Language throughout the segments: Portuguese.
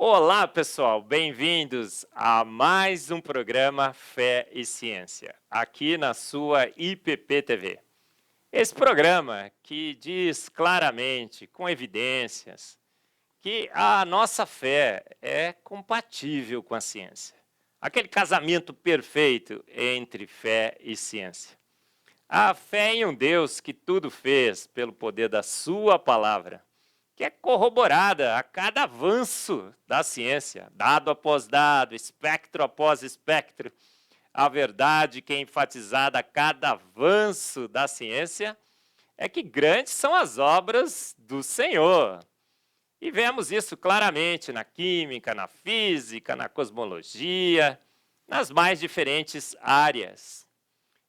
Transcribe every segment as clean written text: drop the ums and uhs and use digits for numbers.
Olá, pessoal, bem-vindos a mais um programa Fé e Ciência, aqui na sua IPP TV. Esse programa que diz claramente, com evidências, que a nossa fé é compatível com a ciência. Aquele casamento perfeito entre fé e ciência. A fé em um Deus que tudo fez pelo poder da sua palavra, que é corroborada a cada avanço da ciência, dado após dado, espectro após espectro. A verdade que é enfatizada a cada avanço da ciência é que grandes são as obras do Senhor. E vemos isso claramente na química, na física, na cosmologia, nas mais diferentes áreas.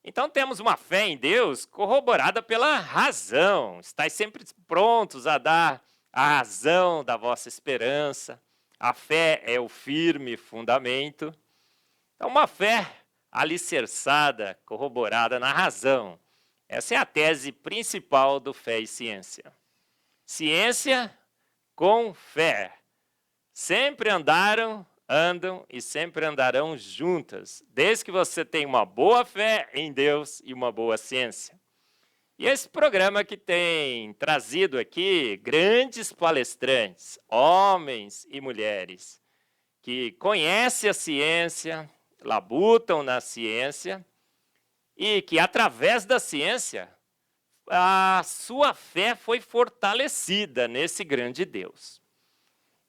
Então temos uma fé em Deus corroborada pela razão. Estais sempre prontos a dar a razão da vossa esperança. A fé é o firme fundamento. É uma fé alicerçada, corroborada na razão. Essa é a tese principal do Fé e Ciência. Ciência com fé. Sempre andam e sempre andarão juntas, desde que você tenha uma boa fé em Deus e uma boa ciência. E esse programa que tem trazido aqui grandes palestrantes, homens e mulheres, que conhecem a ciência, labutam na ciência e que, através da ciência, a sua fé foi fortalecida nesse grande Deus.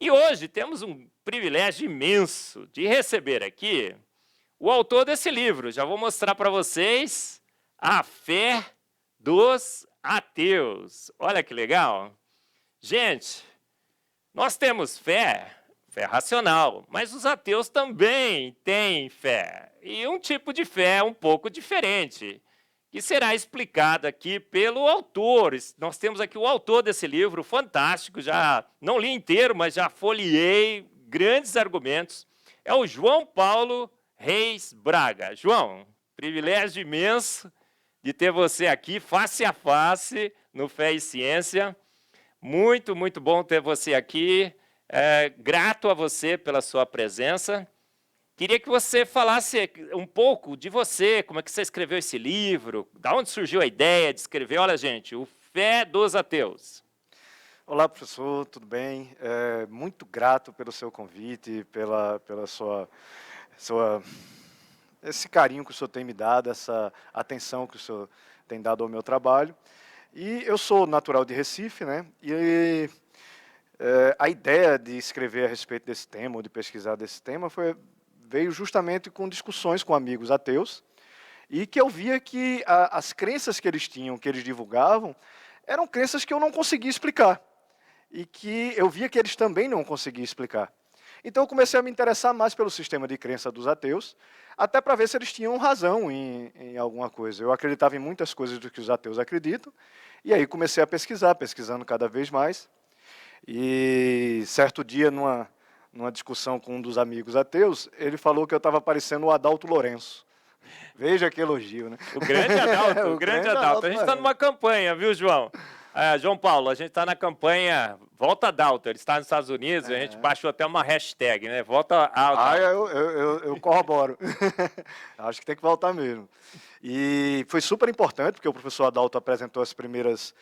E hoje temos um privilégio imenso de receber aqui o autor desse livro. Já vou mostrar para vocês A Fé dos Ateus. Olha que legal. Gente, nós temos fé racional, mas os ateus também têm fé. E um tipo de fé um pouco diferente, que será explicado aqui pelo autor. Nós temos aqui o autor desse livro, fantástico, já não li inteiro, mas já folheei grandes argumentos. É o João Paulo Reis Braga. João, privilégio imenso de ter você aqui, face a face, no Fé e Ciência. Muito, muito bom ter você aqui. Grato a você pela sua presença. Queria que você falasse um pouco de você, como é que você escreveu esse livro, da onde surgiu a ideia de escrever. Olha, gente, o Fé dos Ateus. Olá, professor, tudo bem? Muito grato pelo seu convite, pela esse carinho que o senhor tem me dado, essa atenção que o senhor tem dado ao meu trabalho. E eu sou natural de Recife, né? E a ideia de escrever a respeito desse tema, ou de pesquisar desse tema, veio justamente com discussões com amigos ateus, e que eu via que as crenças que eles tinham, que eles divulgavam, eram crenças que eu não conseguia explicar, e que eu via que eles também não conseguiam explicar. Então eu comecei a me interessar mais pelo sistema de crença dos ateus, até para ver se eles tinham razão em alguma coisa. Eu acreditava em muitas coisas do que os ateus acreditam, e aí comecei a pesquisando cada vez mais, e certo dia, numa discussão com um dos amigos ateus, ele falou que eu estava parecendo o Adalto Lourenço. Veja que elogio, né? O grande Adalto, o grande Adalto. A gente está numa campanha, viu, João? João Paulo, a gente está na campanha Volta Adalto. Ele está nos Estados Unidos, a gente baixou até uma hashtag, né? Volta Adalto. Eu corroboro. Acho que tem que voltar mesmo. E foi super importante, porque o professor Adalto apresentou as primeiras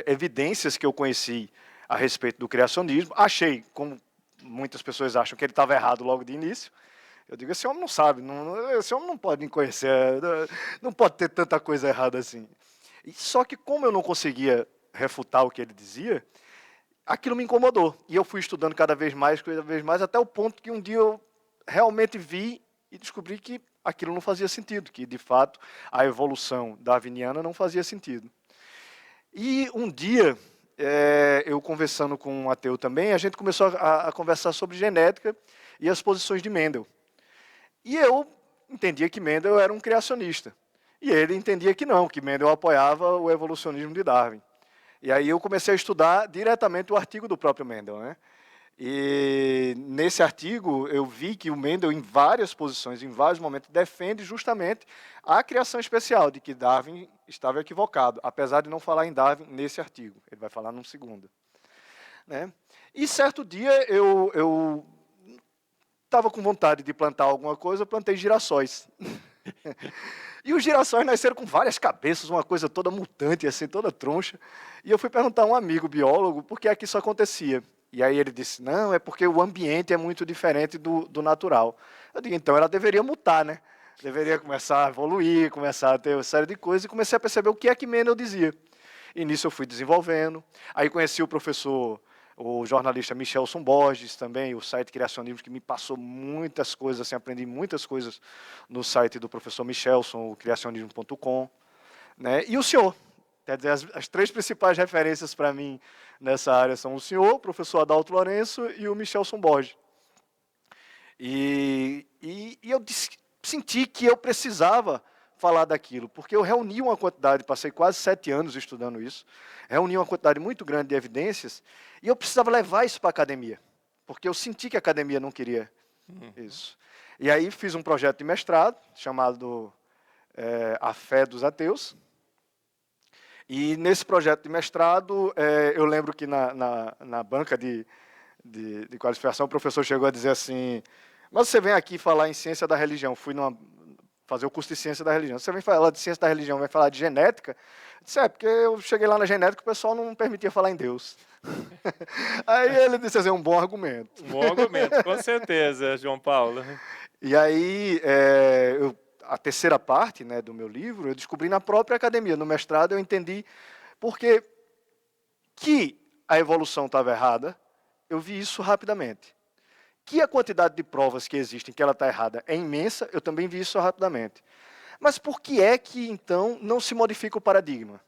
evidências que eu conheci a respeito do criacionismo. Achei, como muitas pessoas acham, que ele estava errado logo de início. Eu digo, esse homem não sabe, esse homem não pode me conhecer, não pode ter tanta coisa errada assim. Só que como eu não conseguia refutar o que ele dizia, aquilo me incomodou. E eu fui estudando cada vez mais, até o ponto que um dia eu realmente vi e descobri que aquilo não fazia sentido, que de fato a evolução darwiniana não fazia sentido. E um dia, eu conversando com um ateu também, a gente começou a conversar sobre genética e as posições de Mendel. E eu entendia que Mendel era um criacionista. E ele entendia que não, que Mendel apoiava o evolucionismo de Darwin. E aí eu comecei a estudar diretamente o artigo do próprio Mendel, né? E nesse artigo eu vi que o Mendel, em várias posições, em vários momentos, defende justamente a criação especial, de que Darwin estava equivocado, apesar de não falar em Darwin nesse artigo. Ele vai falar num segundo. Né? E certo dia eu estava com vontade de plantar alguma coisa, eu plantei girassóis. E os girassóis nasceram com várias cabeças, uma coisa toda mutante, assim, toda troncha. E eu fui perguntar a um amigo biólogo por que é que isso acontecia. E aí ele disse, não, é porque o ambiente é muito diferente do natural. Eu digo, então ela deveria mutar, né? Deveria começar a evoluir, começar a ter uma série de coisas, e comecei a perceber o que é que Mendel dizia. E nisso eu fui desenvolvendo. Aí conheci o professor, o jornalista Michelson Borges também, o site Criacionismo, que me passou muitas coisas, assim, aprendi muitas coisas no site do professor Michelson, o criacionismo.com. Né? E o senhor. Quer dizer, as três principais referências para mim nessa área são o senhor, o professor Adalto Lourenço e o Michelson Borges. E eu senti que eu precisava falar daquilo, porque eu reuni uma quantidade, passei quase 7 anos estudando isso, reuni uma quantidade muito grande de evidências, e eu precisava levar isso para a academia, porque eu senti que a academia não queria isso. E aí fiz um projeto de mestrado, chamado A Fé dos Ateus, e nesse projeto de mestrado, eu lembro que na banca de qualificação, o professor chegou a dizer assim, mas você vem aqui falar em ciência da religião, fui fazer o curso de ciência da religião. Você vem falar de ciência da religião, vem falar de genética? Eu disse, porque eu cheguei lá na genética e o pessoal não permitia falar em Deus. Aí ele disse assim, um bom argumento. Um bom argumento, com certeza, João Paulo. E aí, a terceira parte, né, do meu livro, eu descobri na própria academia. No mestrado eu entendi porque que a evolução estava errada, eu vi isso rapidamente. Que a quantidade de provas que existem que ela está errada é imensa, eu também vi isso rapidamente. Mas por que é que, então, não se modifica o paradigma?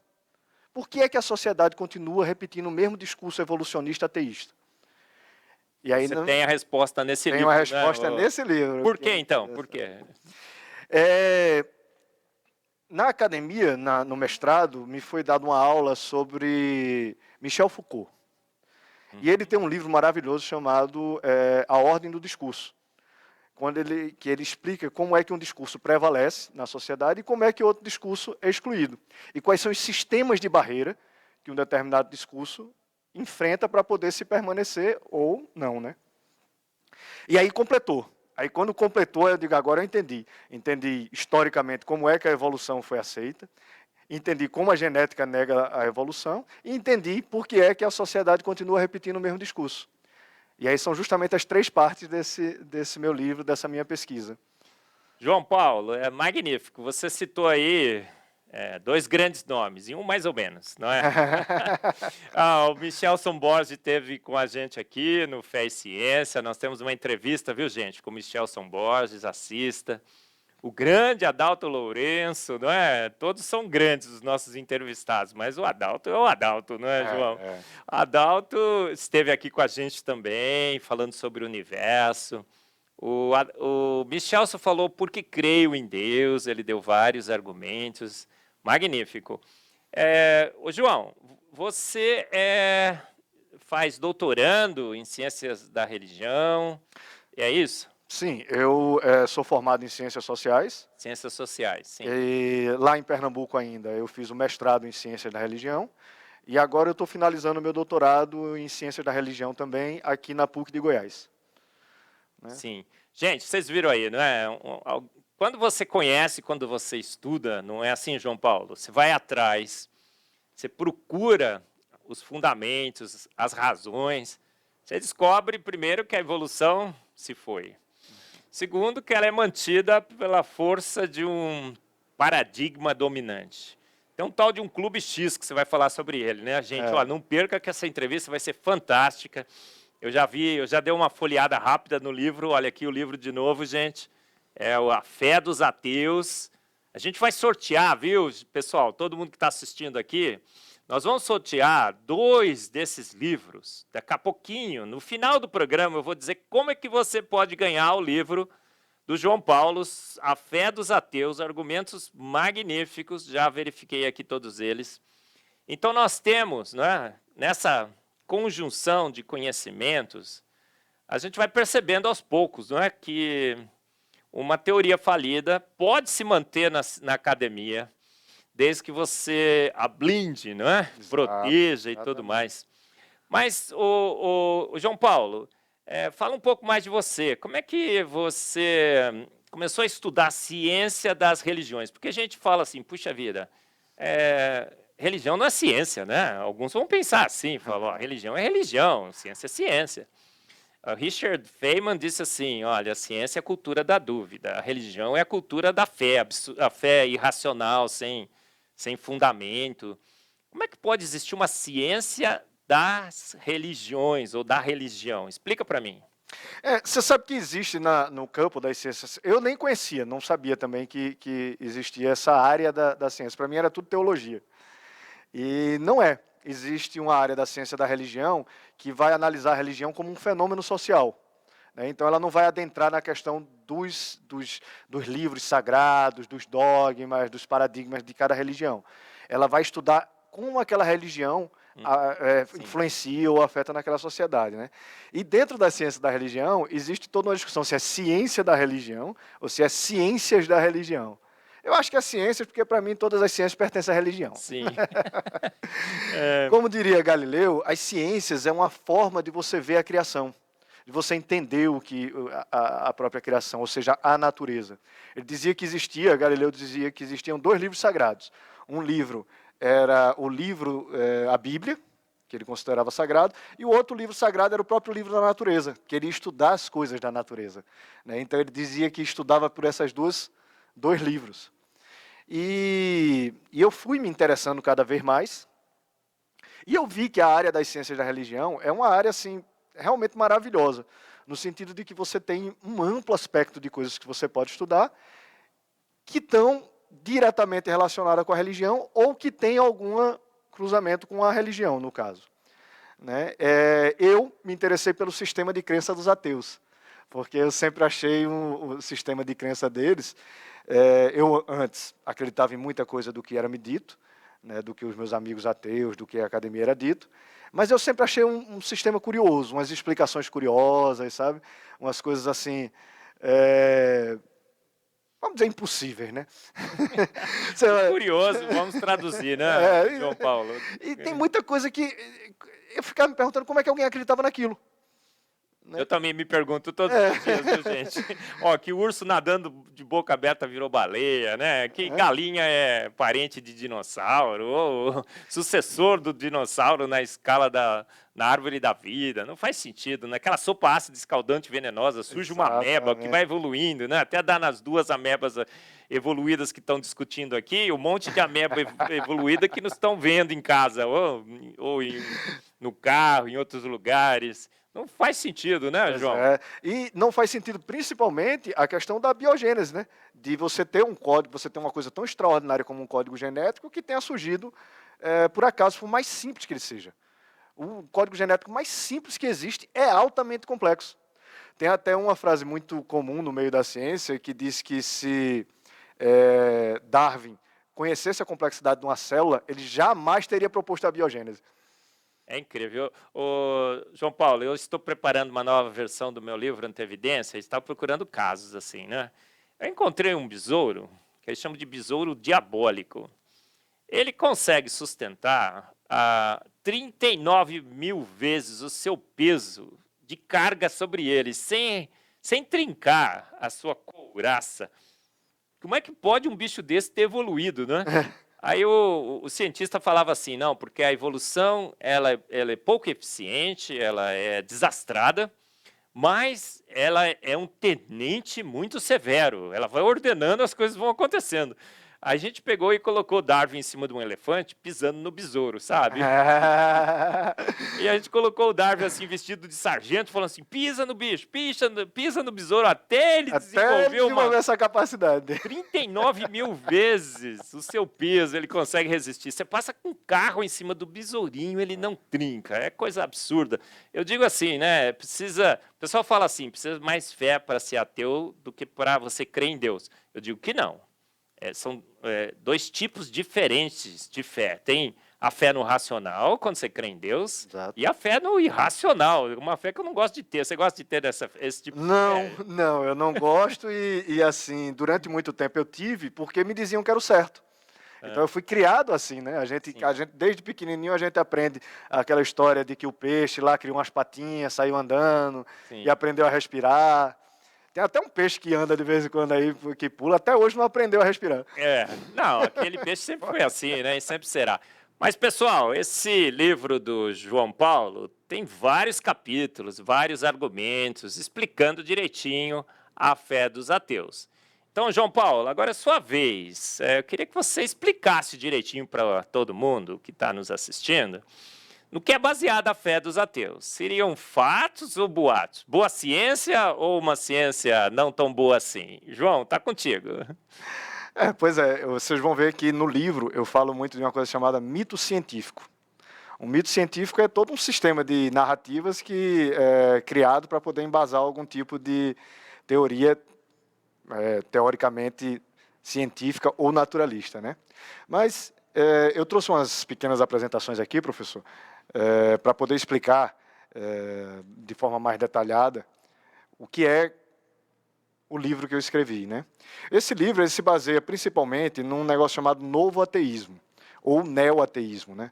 Por que é que a sociedade continua repetindo o mesmo discurso evolucionista ateísta? E aí Você tem a resposta nesse livro. Tem uma resposta nesse livro. Por que, então? Por quê? Na academia, no mestrado, me foi dada uma aula sobre Michel Foucault. E ele tem um livro maravilhoso chamado A Ordem do Discurso, que ele explica como é que um discurso prevalece na sociedade e como é que outro discurso é excluído. E quais são os sistemas de barreira que um determinado discurso enfrenta para poder se permanecer ou não, né? E aí completou. Aí quando completou, eu digo, agora eu entendi. Entendi historicamente como é que a evolução foi aceita, entendi como a genética nega a evolução e entendi por que é que a sociedade continua repetindo o mesmo discurso. E aí são justamente as 3 partes desse meu livro, dessa minha pesquisa. João Paulo, é magnífico. Você citou aí 2 grandes nomes, e um mais ou menos, não é? O Michelson Borges esteve com a gente aqui no Fé e Ciência. Nós temos uma entrevista, viu, gente, com o Michelson Borges, assista. O grande Adalto Lourenço, não é? Todos são grandes os nossos entrevistados, mas o Adalto é o Adalto, não é, João? O Adalto esteve aqui com a gente também, falando sobre o universo. O Michelson falou porque creio em Deus, ele deu vários argumentos. Magnífico. Ô, João, você faz doutorando em ciências da religião, é isso? Sim, eu sou formado em Ciências Sociais. Ciências Sociais, sim. E lá em Pernambuco ainda, eu fiz o mestrado em Ciências da Religião. E agora eu estou finalizando o meu doutorado em Ciências da Religião também, aqui na PUC de Goiás. Né? Sim. Gente, vocês viram aí, não é? Quando você conhece, quando você estuda, não é assim, João Paulo? Você vai atrás, você procura os fundamentos, as razões. Você descobre, primeiro, que a evolução se foi. Segundo, que ela é mantida pela força de um paradigma dominante. Tem um tal de um Clube X que você vai falar sobre ele, né, gente? Ó, não perca que essa entrevista vai ser fantástica. Eu já dei uma folheada rápida no livro. Olha aqui o livro de novo, gente. É A Fé dos Ateus. A gente vai sortear, viu, pessoal? Todo mundo que está assistindo aqui, nós vamos sortear 2 desses livros. Daqui a pouquinho, no final do programa, eu vou dizer como é que você pode ganhar o livro do João Paulo, A Fé dos Ateus, argumentos magníficos, já verifiquei aqui todos eles. Então, nós temos, né, nessa conjunção de conhecimentos, a gente vai percebendo aos poucos, não é, que uma teoria falida pode se manter na academia, desde que você a blinde, não é? Proteja e tudo mais. Mas, o João Paulo, fala um pouco mais de você. Como é que você começou a estudar a ciência das religiões? Porque a gente fala assim, puxa vida, religião não é ciência, né? Alguns vão pensar assim, falam, ó, religião é religião, ciência é ciência. Richard Feynman disse assim, olha, a ciência é a cultura da dúvida, a religião é a cultura da fé, a fé irracional, sem fundamento. Como é que pode existir uma ciência das religiões ou da religião? Explica para mim. Você sabe que existe no campo das ciências, eu nem conhecia, não sabia também que existia essa área da ciência, para mim era tudo teologia. E não é. Existe uma área da ciência da religião que vai analisar a religião como um fenômeno social. Né? Então, ela não vai adentrar na questão dos livros sagrados, dos dogmas, dos paradigmas de cada religião. Ela vai estudar como aquela religião influencia ou afeta naquela sociedade. Né? E dentro da ciência da religião, existe toda uma discussão se é ciência da religião ou se é ciências da religião. Eu acho que é ciências, porque para mim todas as ciências pertencem à religião. Sim. Como diria Galileu, as ciências é uma forma de você ver a criação, de você entender a própria criação, ou seja, a natureza. Galileu dizia que existiam dois livros sagrados. Um livro era a Bíblia, que ele considerava sagrado, e o outro livro sagrado era o próprio livro da natureza, que ele ia estudar as coisas da natureza. Né? Então ele dizia que estudava por essas dois livros. E eu fui me interessando cada vez mais, e eu vi que a área das ciências da religião é uma área assim, realmente maravilhosa, no sentido de que você tem um amplo aspecto de coisas que você pode estudar, que estão diretamente relacionadas com a religião, ou que tem algum cruzamento com a religião, no caso. Né? Eu me interessei pelo sistema de crença dos ateus, porque eu sempre achei o sistema de crença deles. Eu antes acreditava em muita coisa do que era me dito, né, do que os meus amigos ateus, do que a academia era dito, mas eu sempre achei um sistema curioso, umas explicações curiosas, sabe? Umas coisas assim, vamos dizer, impossíveis, né? Curioso, vamos traduzir, né, João Paulo? E tem muita coisa que eu ficava me perguntando como é que alguém acreditava naquilo. Eu também me pergunto todos os dias, viu, gente? Ó, que o urso nadando de boca aberta virou baleia, né? Que galinha é parente de dinossauro, ou sucessor do dinossauro na escala na árvore da vida. Não faz sentido, né? Aquela sopa ácida, escaldante, venenosa, surge uma ameba que vai evoluindo, né? Até dar nas duas amebas evoluídas que estão discutindo aqui, um monte de ameba evoluída que nos estão vendo em casa, ou no carro, em outros lugares. Não faz sentido, né, João? E não faz sentido, principalmente, a questão da biogênese, né? De você ter um código, você ter uma coisa tão extraordinária como um código genético que tenha surgido, por acaso, por mais simples que ele seja. O código genético mais simples que existe é altamente complexo. Tem até uma frase muito comum no meio da ciência que diz que se Darwin conhecesse a complexidade de uma célula, ele jamais teria proposto a biogênese. É incrível. João Paulo, eu estou preparando uma nova versão do meu livro Antevidência e estava procurando casos assim, né? Eu encontrei um besouro, que eles chamam de besouro diabólico. Ele consegue sustentar 39 mil vezes o seu peso de carga sobre ele, sem trincar a sua couraça. Como é que pode um bicho desse ter evoluído, né? Aí o cientista falava assim, não, porque a evolução ela é pouco eficiente, ela é desastrada, mas ela é um tenente muito severo, ela vai ordenando, as coisas vão acontecendo. A gente pegou e colocou Darwin em cima de um elefante, pisando no besouro, sabe? E a gente colocou o Darwin assim, vestido de sargento, falando assim, pisa no bicho, pisa no besouro, até ele desenvolver essa capacidade. 39 mil vezes o seu peso, ele consegue resistir. Você passa com um carro em cima do besourinho, ele não trinca, é coisa absurda. Eu digo assim, né, o pessoal fala assim, precisa mais fé para ser ateu do que para você crer em Deus. Eu digo que não. São dois tipos diferentes de fé. Tem a fé no racional, quando você crê em Deus, exato, e a fé no irracional, uma fé que eu não gosto de ter. Você gosta de ter esse tipo de fé? Não, eu não gosto e assim, durante muito tempo eu tive, porque me diziam que era o certo. Então eu fui criado assim, né? A gente desde pequenininho a gente aprende aquela história de que o peixe lá criou umas patinhas, saiu andando e aprendeu a respirar. Tem até um peixe que anda de vez em quando aí, que pula, até hoje não aprendeu a respirar. Não, aquele peixe sempre foi assim, né? E sempre será. Mas, pessoal, esse livro do João Paulo tem vários capítulos, vários argumentos, explicando direitinho a fé dos ateus. Então, João Paulo, agora é sua vez. Eu queria que você explicasse direitinho para todo mundo que está nos assistindo no que é baseada a fé dos ateus. Seriam fatos ou boatos? Boa ciência ou uma ciência não tão boa assim? João, está contigo. Pois é, vocês vão ver que no livro eu falo muito de uma coisa chamada mito científico. Um mito científico é todo um sistema de narrativas que é criado para poder embasar algum tipo de teoria teoricamente científica ou naturalista, né? Mas eu trouxe umas pequenas apresentações aqui, professor, para poder explicar de forma mais detalhada o que é o livro que eu escrevi, né? Esse livro ele se baseia principalmente num negócio chamado novo ateísmo, ou neo-ateísmo, né?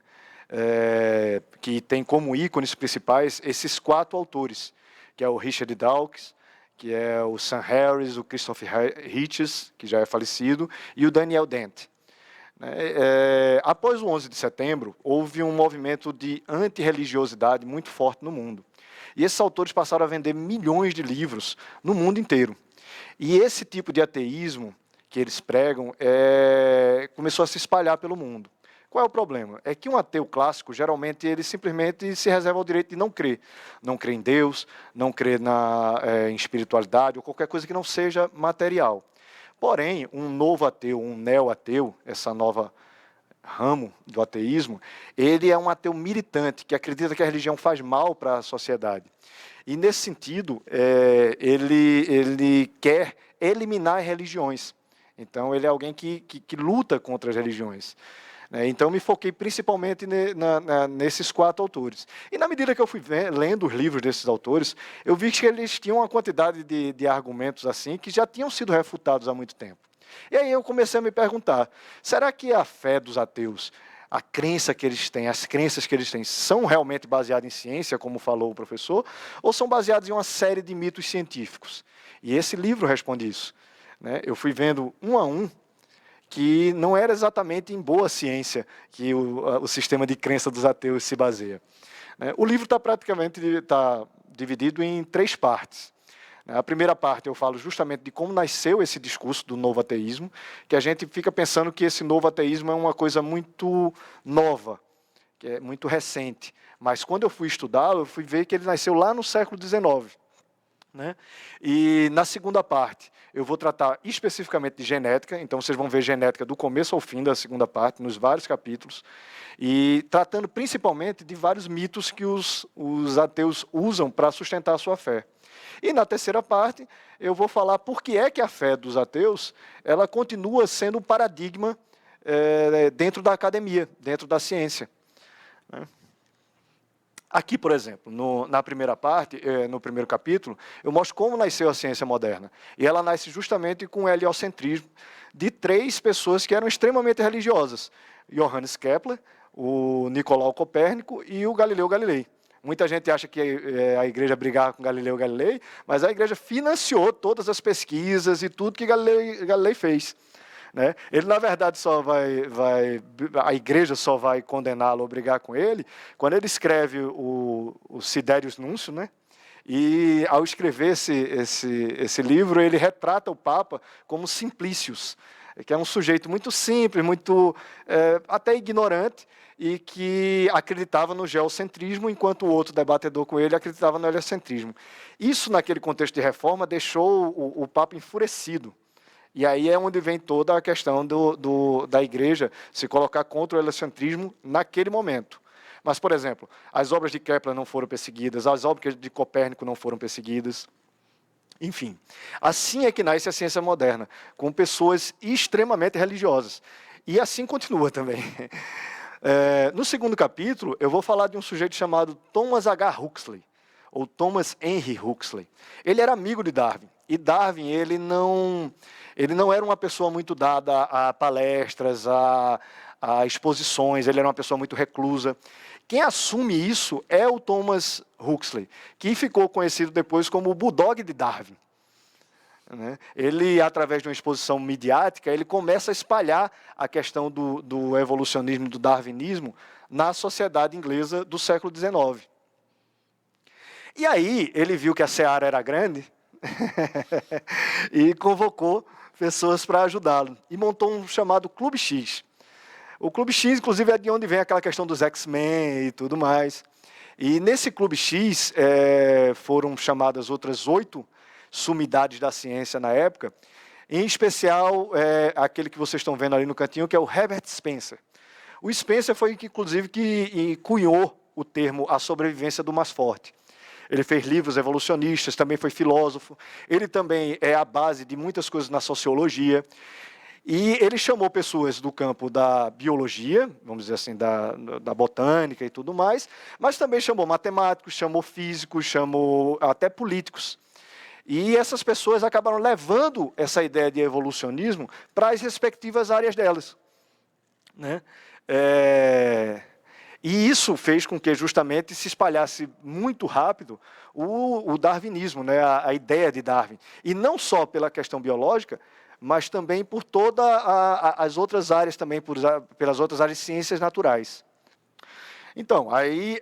Que tem como ícones principais esses 4 autores, que é o Richard Dawkins, que é o Sam Harris, o Christopher Hitchens, que já é falecido, e o Daniel Dent. Após o 11 de setembro, houve um movimento de antirreligiosidade muito forte no mundo. E esses autores passaram a vender milhões de livros no mundo inteiro. E esse tipo de ateísmo que eles pregam começou a se espalhar pelo mundo. Qual é o problema? É que um ateu clássico, geralmente, ele simplesmente se reserva o direito de não crer. Não crer em Deus, não crer em espiritualidade ou qualquer coisa que não seja material. Porém, um novo ateu, um neo-ateu, essa nova ramo do ateísmo, ele é um ateu militante, que acredita que a religião faz mal para a sociedade. E, nesse sentido, ele quer eliminar as religiões. Então, ele é alguém que luta contra as religiões. Então, me foquei principalmente nesses 4 autores. E, na medida que eu fui lendo os livros desses autores, eu vi que eles tinham uma quantidade de argumentos assim que já tinham sido refutados há muito tempo. E aí eu comecei a me perguntar, será que a fé dos ateus, a crença que eles têm, as crenças que eles têm, são realmente baseadas em ciência, como falou o professor, ou são baseadas em uma série de mitos científicos? E esse livro responde isso. Eu fui vendo um a um que não era exatamente em boa ciência que o sistema de crença dos ateus se baseia. O livro está praticamente dividido em 3 partes. A primeira parte eu falo justamente de como nasceu esse discurso do novo ateísmo, que a gente fica pensando que esse novo ateísmo é uma coisa muito nova, que é muito recente. Mas quando eu fui estudá-lo, eu fui ver que ele nasceu lá no século XIX. E na segunda parte, eu vou tratar especificamente de genética, então vocês vão ver genética do começo ao fim da segunda parte, nos vários capítulos, e tratando principalmente de vários mitos que os ateus usam para sustentar a sua fé. E na terceira parte, eu vou falar por que é que a fé dos ateus ela continua sendo um paradigma dentro da academia, dentro da ciência. Aqui, por exemplo, na primeira parte, no primeiro capítulo, eu mostro como nasceu a ciência moderna. E ela nasce justamente com o heliocentrismo de 3 pessoas que eram extremamente religiosas. Johannes Kepler, o Nicolau Copérnico e o Galileu Galilei. Muita gente acha que a igreja brigava com Galileu Galilei, mas a igreja financiou todas as pesquisas e tudo que Galilei fez. Ele, na verdade, a igreja só vai condená-lo ou brigar com ele quando ele escreve o Siderius Núncio, e ao escrever esse livro, ele retrata o Papa como Simplícios, que é um sujeito muito simples, muito até ignorante, e que acreditava no geocentrismo, enquanto o outro debatedor com ele acreditava no heliocentrismo. Isso, naquele contexto de reforma, deixou o Papa enfurecido. E aí é onde vem toda a questão da igreja se colocar contra o heliocentrismo naquele momento. Mas, por exemplo, as obras de Kepler não foram perseguidas, as obras de Copérnico não foram perseguidas. Enfim, assim é que nasce a ciência moderna, com pessoas extremamente religiosas. E assim continua também. No segundo capítulo, eu vou falar de um sujeito chamado Thomas H. Huxley, ou Thomas Henry Huxley. Ele era amigo de Darwin. E Darwin, ele não era uma pessoa muito dada a palestras, a exposições, ele era uma pessoa muito reclusa. Quem assume isso é o Thomas Huxley, que ficou conhecido depois como o Bulldog de Darwin. Ele, através de uma exposição midiática, ele começa a espalhar a questão do evolucionismo e do darwinismo na sociedade inglesa do século XIX. E aí, ele viu que a seara era grande e convocou pessoas para ajudá-lo. E montou um chamado Clube X. O Clube X, inclusive, é de onde vem aquela questão dos X-Men e tudo mais. E nesse Clube X foram chamadas outras 8 sumidades da ciência na época, em especial aquele que vocês estão vendo ali no cantinho, que é o Herbert Spencer. O Spencer foi, inclusive, que cunhou o termo a sobrevivência do mais forte. Ele fez livros evolucionistas, também foi filósofo. Ele também é a base de muitas coisas na sociologia. E ele chamou pessoas do campo da biologia, vamos dizer assim, da botânica e tudo mais, mas também chamou matemáticos, chamou físicos, chamou até políticos. E essas pessoas acabaram levando essa ideia de evolucionismo para as respectivas áreas delas. E isso fez com que justamente se espalhasse muito rápido o darwinismo, a ideia de Darwin. E não só pela questão biológica, mas também por todas as outras áreas, também pelas outras áreas de ciências naturais. Então, aí,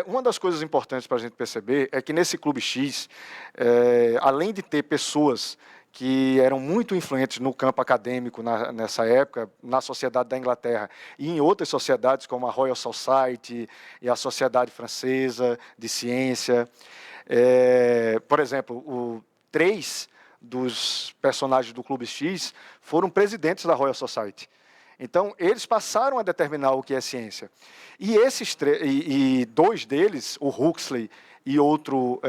uma das coisas importantes para a gente perceber é que nesse Clube X, além de ter pessoas que eram muito influentes no campo acadêmico nessa época, na sociedade da Inglaterra e em outras sociedades, como a Royal Society e a Sociedade Francesa de Ciência. Por exemplo, 3 dos personagens do Clube X foram presidentes da Royal Society. Então, eles passaram a determinar o que é ciência. E e 2 deles, o Huxley e outra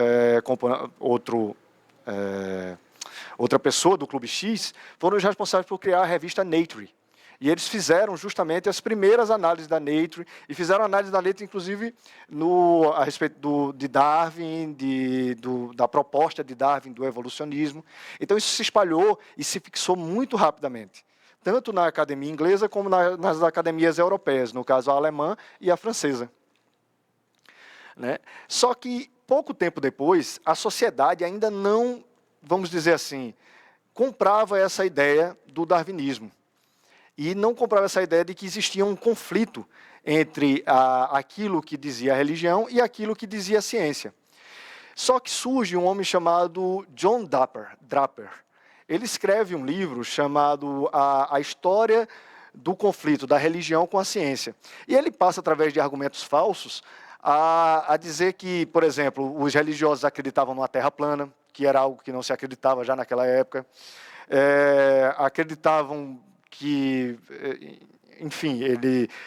pessoa do Clube X, foram os responsáveis por criar a revista Nature. E eles fizeram justamente as primeiras análises da Nature, e fizeram análise da Nature, inclusive, a respeito de Darwin, da proposta de Darwin do evolucionismo. Então, isso se espalhou e se fixou muito rapidamente, tanto na academia inglesa como nas academias europeias, no caso a alemã e a francesa. Só que, pouco tempo depois, a sociedade ainda não, vamos dizer assim, comprava essa ideia do darwinismo. E não comprava essa ideia de que existia um conflito entre aquilo que dizia a religião e aquilo que dizia a ciência. Só que surge um homem chamado John Draper. Ele escreve um livro chamado A História do Conflito da Religião com a Ciência. E ele passa, através de argumentos falsos, a dizer que, por exemplo, os religiosos acreditavam numa terra plana, que era algo que não se acreditava já naquela época. Acreditavam que, enfim,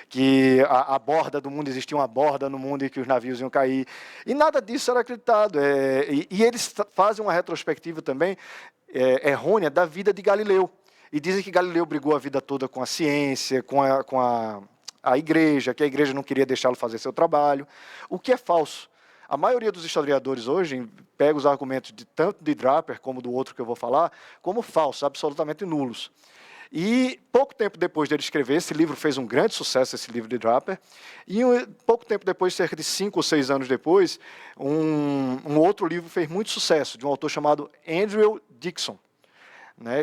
que a borda do mundo, existia uma borda no mundo e que os navios iam cair. E nada disso era acreditado. E eles fazem uma retrospectiva também errônea da vida de Galileu. E dizem que Galileu brigou a vida toda com a ciência, com a igreja, que a igreja não queria deixá-lo fazer seu trabalho, o que é falso. A maioria dos historiadores hoje pega os argumentos tanto de Draper como do outro que eu vou falar, como falsos, absolutamente nulos. E pouco tempo depois dele escrever, esse livro fez um grande sucesso, esse livro de Draper, e pouco tempo depois, cerca de 5 ou 6 anos depois, um outro livro fez muito sucesso, de um autor chamado Andrew Dickson,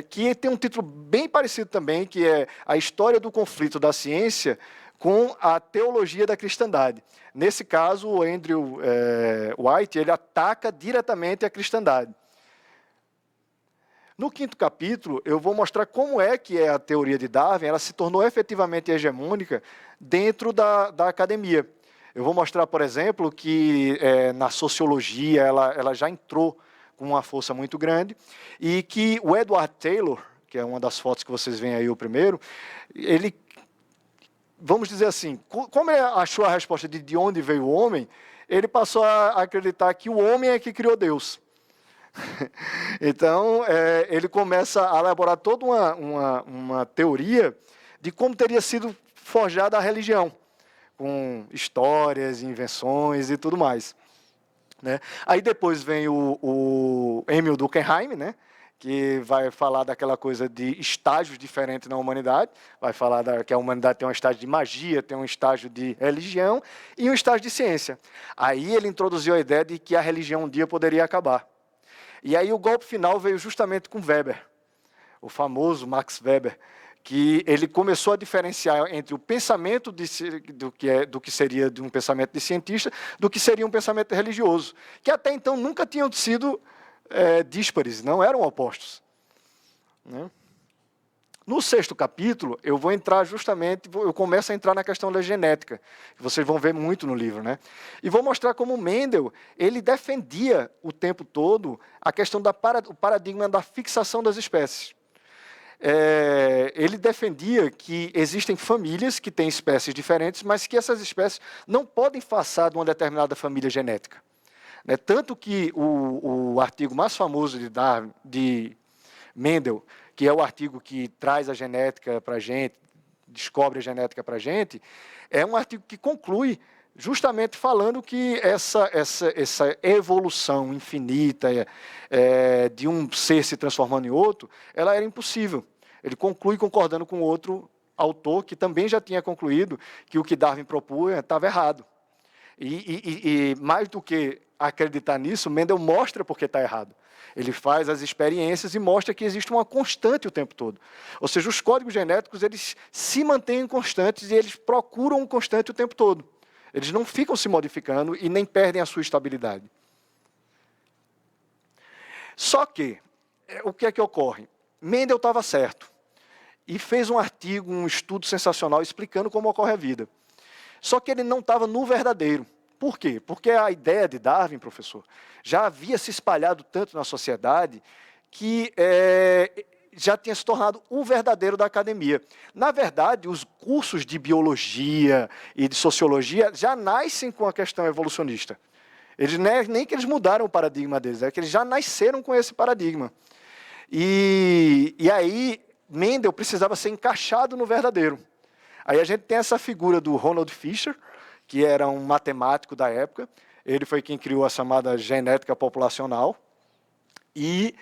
que tem um título bem parecido também, que é A História do Conflito da Ciência com a Teologia da Cristandade. Nesse caso, o Andrew White, ele ataca diretamente a cristandade. No 5º capítulo, eu vou mostrar como é que a teoria de Darwin ela se tornou efetivamente hegemônica dentro da academia. Eu vou mostrar, por exemplo, que na sociologia ela já entrou com uma força muito grande e que o Edward Taylor, que é uma das fotos que vocês veem aí o primeiro, ele, vamos dizer assim, como ele achou a resposta de onde veio o homem, ele passou a acreditar que o homem é que criou Deus. Então, ele começa a elaborar toda uma teoria de como teria sido forjada a religião, com histórias, invenções e tudo mais. né? Aí depois vem o Emil Durkheim, né? Que vai falar daquela coisa de estágios diferentes na humanidade, vai falar que a humanidade tem um estágio de magia, tem um estágio de religião e um estágio de ciência. Aí ele introduziu a ideia de que a religião um dia poderia acabar. E aí o golpe final veio justamente com Weber, o famoso Max Weber, que ele começou a diferenciar entre o pensamento do que seria de um pensamento de cientista, do que seria um pensamento religioso, que até então nunca tinham sido díspares, não eram opostos, né? No 6º capítulo, eu começo a entrar na questão da genética, que vocês vão ver muito no livro, né? E vou mostrar como Mendel, ele defendia o tempo todo a questão do paradigma da fixação das espécies. Ele defendia que existem famílias que têm espécies diferentes, mas que essas espécies não podem passar de uma determinada família genética. Tanto que o artigo mais famoso de Mendel, que é o artigo que traz a genética para a gente, descobre a genética para a gente, é um artigo que conclui justamente falando que essa evolução infinita de um ser se transformando em outro, ela era impossível. Ele conclui concordando com outro autor que também já tinha concluído que o que Darwin propunha estava errado. E mais do que acreditar nisso, Mendel mostra porque está errado. Ele faz as experiências e mostra que existe uma constante o tempo todo. Ou seja, os códigos genéticos eles se mantêm constantes e eles procuram um constante o tempo todo. Eles não ficam se modificando e nem perdem a sua estabilidade. Só que, o que é que ocorre? Mendel estava certo e fez um artigo, um estudo sensacional explicando como ocorre a vida. Só que ele não estava no verdadeiro. Por quê? Porque a ideia de Darwin, professor, já havia se espalhado tanto na sociedade que já tinha se tornado o verdadeiro da academia. Na verdade, os cursos de biologia e de sociologia já nascem com a questão evolucionista. Eles nem que eles mudaram o paradigma deles, é que eles já nasceram com esse paradigma. E aí, Mendel precisava ser encaixado no verdadeiro. Aí a gente tem essa figura do Ronald Fisher, que era um matemático da época. Ele foi quem criou a chamada genética populacional. E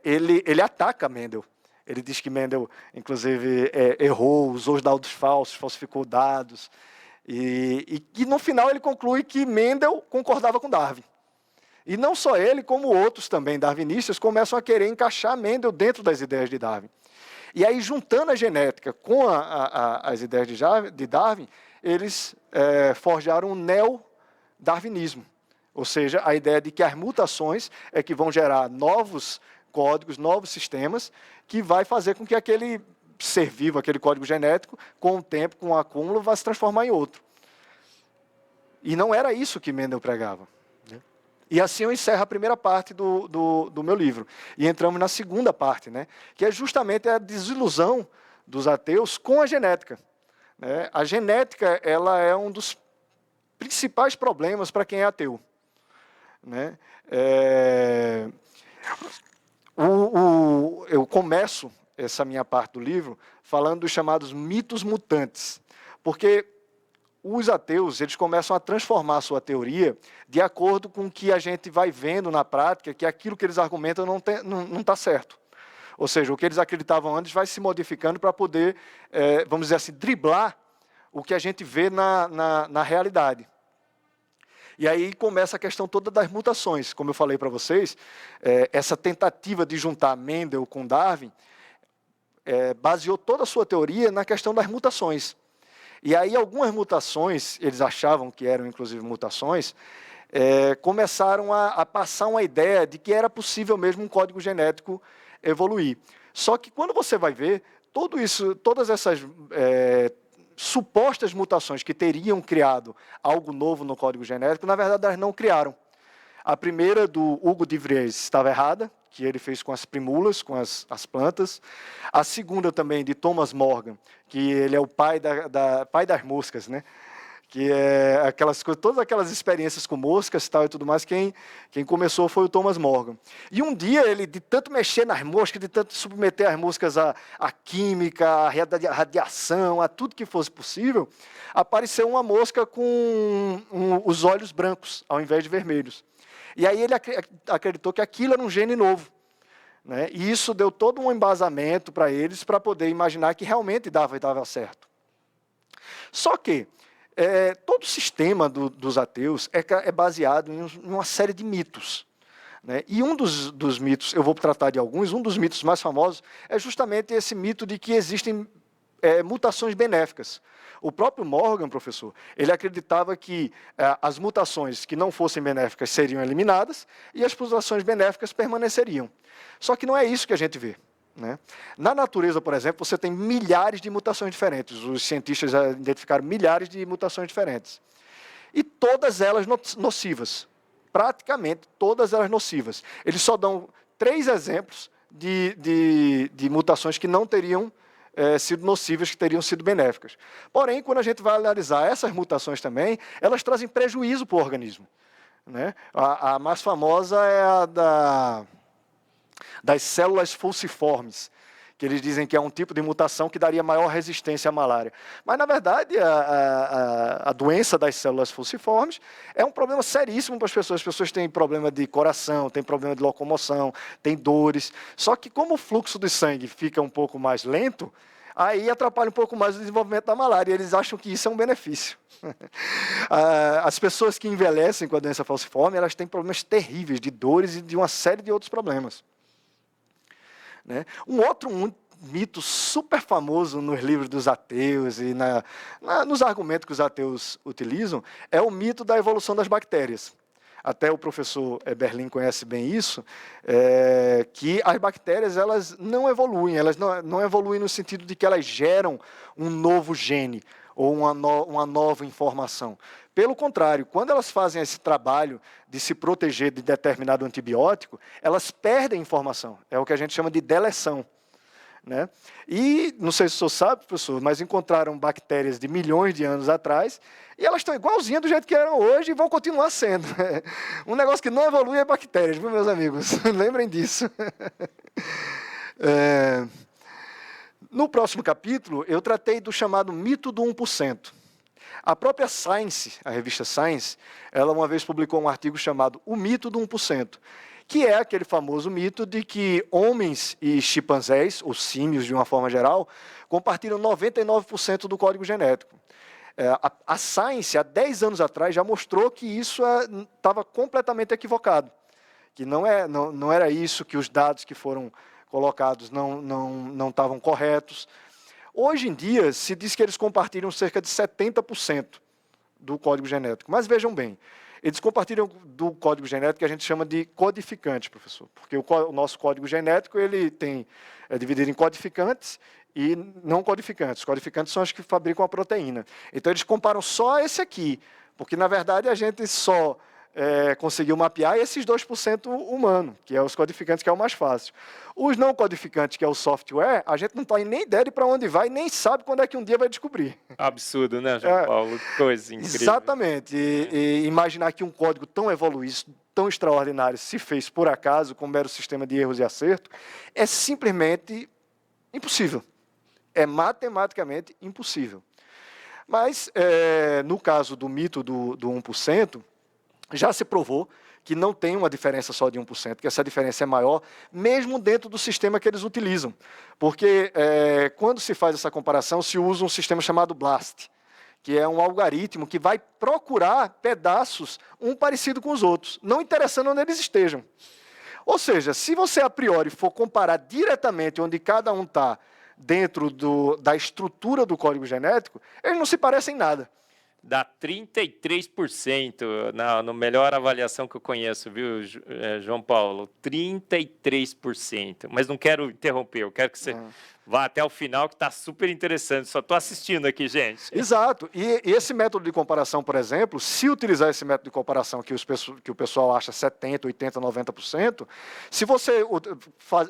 ele ataca Mendel. Ele diz que Mendel, inclusive, errou, usou os dados falsos, falsificou dados. E no final ele conclui que Mendel concordava com Darwin. E não só ele, como outros também darwinistas começam a querer encaixar Mendel dentro das ideias de Darwin. E aí, juntando a genética com as ideias de Darwin, eles forjaram o neo-darwinismo. Ou seja, a ideia de que as mutações é que vão gerar novos códigos, novos sistemas, que vai fazer com que aquele ser vivo, aquele código genético, com o tempo, com o acúmulo, vá se transformar em outro. E não era isso que Mendel pregava. E assim eu encerro a primeira parte do meu livro. E entramos na segunda parte, né? Que é justamente a desilusão dos ateus com a genética. Né? A genética ela é um dos principais problemas para quem é ateu. Né? Eu começo essa minha parte do livro falando dos chamados mitos mutantes. Porque os ateus eles começam a transformar a sua teoria de acordo com o que a gente vai vendo na prática, que aquilo que eles argumentam não está certo. Ou seja, o que eles acreditavam antes vai se modificando para poder, vamos dizer assim, driblar o que a gente vê na realidade. E aí começa a questão toda das mutações. Como eu falei para vocês, essa tentativa de juntar Mendel com Darwin baseou toda a sua teoria na questão das mutações. E aí algumas mutações, eles achavam que eram inclusive mutações, começaram a passar uma ideia de que era possível mesmo um código genético evoluir. Só que quando você vai ver, todas essas supostas mutações que teriam criado algo novo no código genético, na verdade elas não criaram. A primeira do Hugo de Vries estava errada, que ele fez com as primúlas, com as plantas. A segunda também de Thomas Morgan, que ele é o pai das moscas, né? que é aquelas coisas, todas aquelas experiências com moscas e tal e tudo mais, quem começou foi o Thomas Morgan. E um dia ele, de tanto mexer nas moscas, de tanto submeter as moscas à química, à radiação, a tudo que fosse possível, apareceu uma mosca com os olhos brancos, ao invés de vermelhos. E aí ele acreditou que aquilo era um gene novo. Né? E isso deu todo um embasamento para eles, para poder imaginar que realmente dava certo. Só que todo o sistema dos ateus é baseado em uma série de mitos. Né? E um dos mitos, eu vou tratar de alguns, um dos mitos mais famosos é justamente esse mito de que existem mutações benéficas. O próprio Morgan, professor, ele acreditava que as mutações que não fossem benéficas seriam eliminadas e as mutações benéficas permaneceriam. Só que não é isso que a gente vê. Né? Na natureza, por exemplo, você tem milhares de mutações diferentes. Os cientistas já identificaram milhares de mutações diferentes. E todas elas nocivas. Praticamente todas elas nocivas. Eles só dão 3 exemplos de mutações que não teriam sido nocivas, que teriam sido benéficas. Porém, quando a gente vai analisar essas mutações também, elas trazem prejuízo para o organismo. Né? A mais famosa é a das células falciformes, que eles dizem que é um tipo de mutação que daria maior resistência à malária. Mas, na verdade, a doença das células falciformes é um problema seríssimo para as pessoas. As pessoas têm problema de coração, têm problema de locomoção, têm dores. Só que, como o fluxo de sangue fica um pouco mais lento, aí atrapalha um pouco mais o desenvolvimento da malária. E eles acham que isso é um benefício. As pessoas que envelhecem com a doença falciforme, elas têm problemas terríveis de dores e de uma série de outros problemas. Né? Um outro mito super famoso nos livros dos ateus e nos argumentos que os ateus utilizam é o mito da evolução das bactérias. Até o professor Berlim conhece bem isso, que as bactérias elas não evoluem, elas não evoluem no sentido de que elas geram um novo gene ou uma nova informação. Pelo contrário, quando elas fazem esse trabalho de se proteger de determinado antibiótico, elas perdem informação. É o que a gente chama de deleção. Né? E, não sei se o senhor sabe, professor, mas encontraram bactérias de milhões de anos atrás e elas estão igualzinhas do jeito que eram hoje e vão continuar sendo. Um negócio que não evolui é bactérias, viu, meus amigos? Lembrem disso. No próximo capítulo, eu tratei do chamado mito do 1%. A própria Science, a revista Science, ela uma vez publicou um artigo chamado O Mito do 1%, que é aquele famoso mito de que homens e chimpanzés, ou símios de uma forma geral, compartilham 99% do código genético. A Science, há 10 anos atrás, já mostrou que isso estava completamente equivocado, que não era isso, que os dados que foram colocados não estavam corretos. Hoje em dia, se diz que eles compartilham cerca de 70% do código genético. Mas vejam bem, eles compartilham do código genético que a gente chama de codificante, professor. Porque o nosso código genético ele é dividido em codificantes e não codificantes. Os codificantes são os que fabricam a proteína. Então, eles comparam só esse aqui, porque, na verdade, a gente só conseguiu mapear esses 2% humano, que é os codificantes, que é o mais fácil. Os não codificantes, que é o software, a gente não tem nem ideia de para onde vai, nem sabe quando é que um dia vai descobrir. Absurdo, né, João Paulo? Coisa incrível. Exatamente. E imaginar que um código tão evoluído, tão extraordinário, se fez por acaso, com um mero sistema de erros e acertos, é simplesmente impossível. É matematicamente impossível. Mas, no caso do mito do 1%, já se provou que não tem uma diferença só de 1%, que essa diferença é maior, mesmo dentro do sistema que eles utilizam. Porque quando se faz essa comparação, se usa um sistema chamado BLAST, que é um algoritmo que vai procurar pedaços, um parecido com os outros, não interessando onde eles estejam. Ou seja, se você a priori for comparar diretamente onde cada um está dentro da estrutura do código genético, eles não se parecem em nada. Dá 33%, na melhor avaliação que eu conheço, viu, João Paulo? 33%. Mas não quero interromper, eu quero que você vá até o final, que está super interessante. Só estou assistindo aqui, gente. Exato. E esse método de comparação, por exemplo, se utilizar esse método de comparação que o pessoal acha 70%, 80%, 90%, se você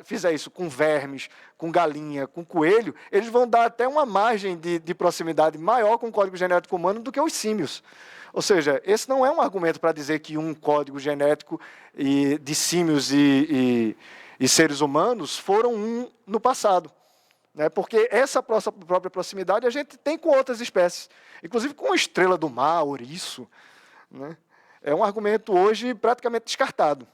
fizer isso com vermes, com galinha, com coelho, eles vão dar até uma margem de proximidade maior com o código genético humano do que os símios. Ou seja, esse não é um argumento para dizer que um código genético de símios e seres humanos foram um no passado. Né? Porque essa própria proximidade a gente tem com outras espécies, inclusive com a estrela do mar, ouriço. Né? É um argumento hoje praticamente descartado.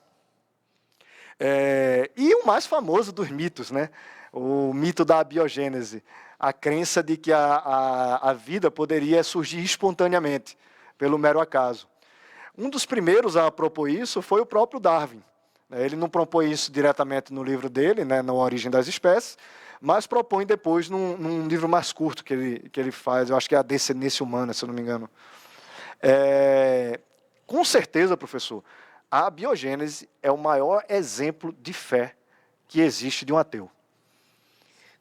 E o mais famoso dos mitos, né? O mito da abiogênese, a crença de que a vida poderia surgir espontaneamente, pelo mero acaso. Um dos primeiros a propor isso foi o próprio Darwin. Ele não propõe isso diretamente no livro dele, né, na Origem das Espécies, mas propõe depois num livro mais curto que ele faz, eu acho que é A Descendência Humana, se eu não me engano. Com certeza, professor, a biogênese é o maior exemplo de fé que existe de um ateu.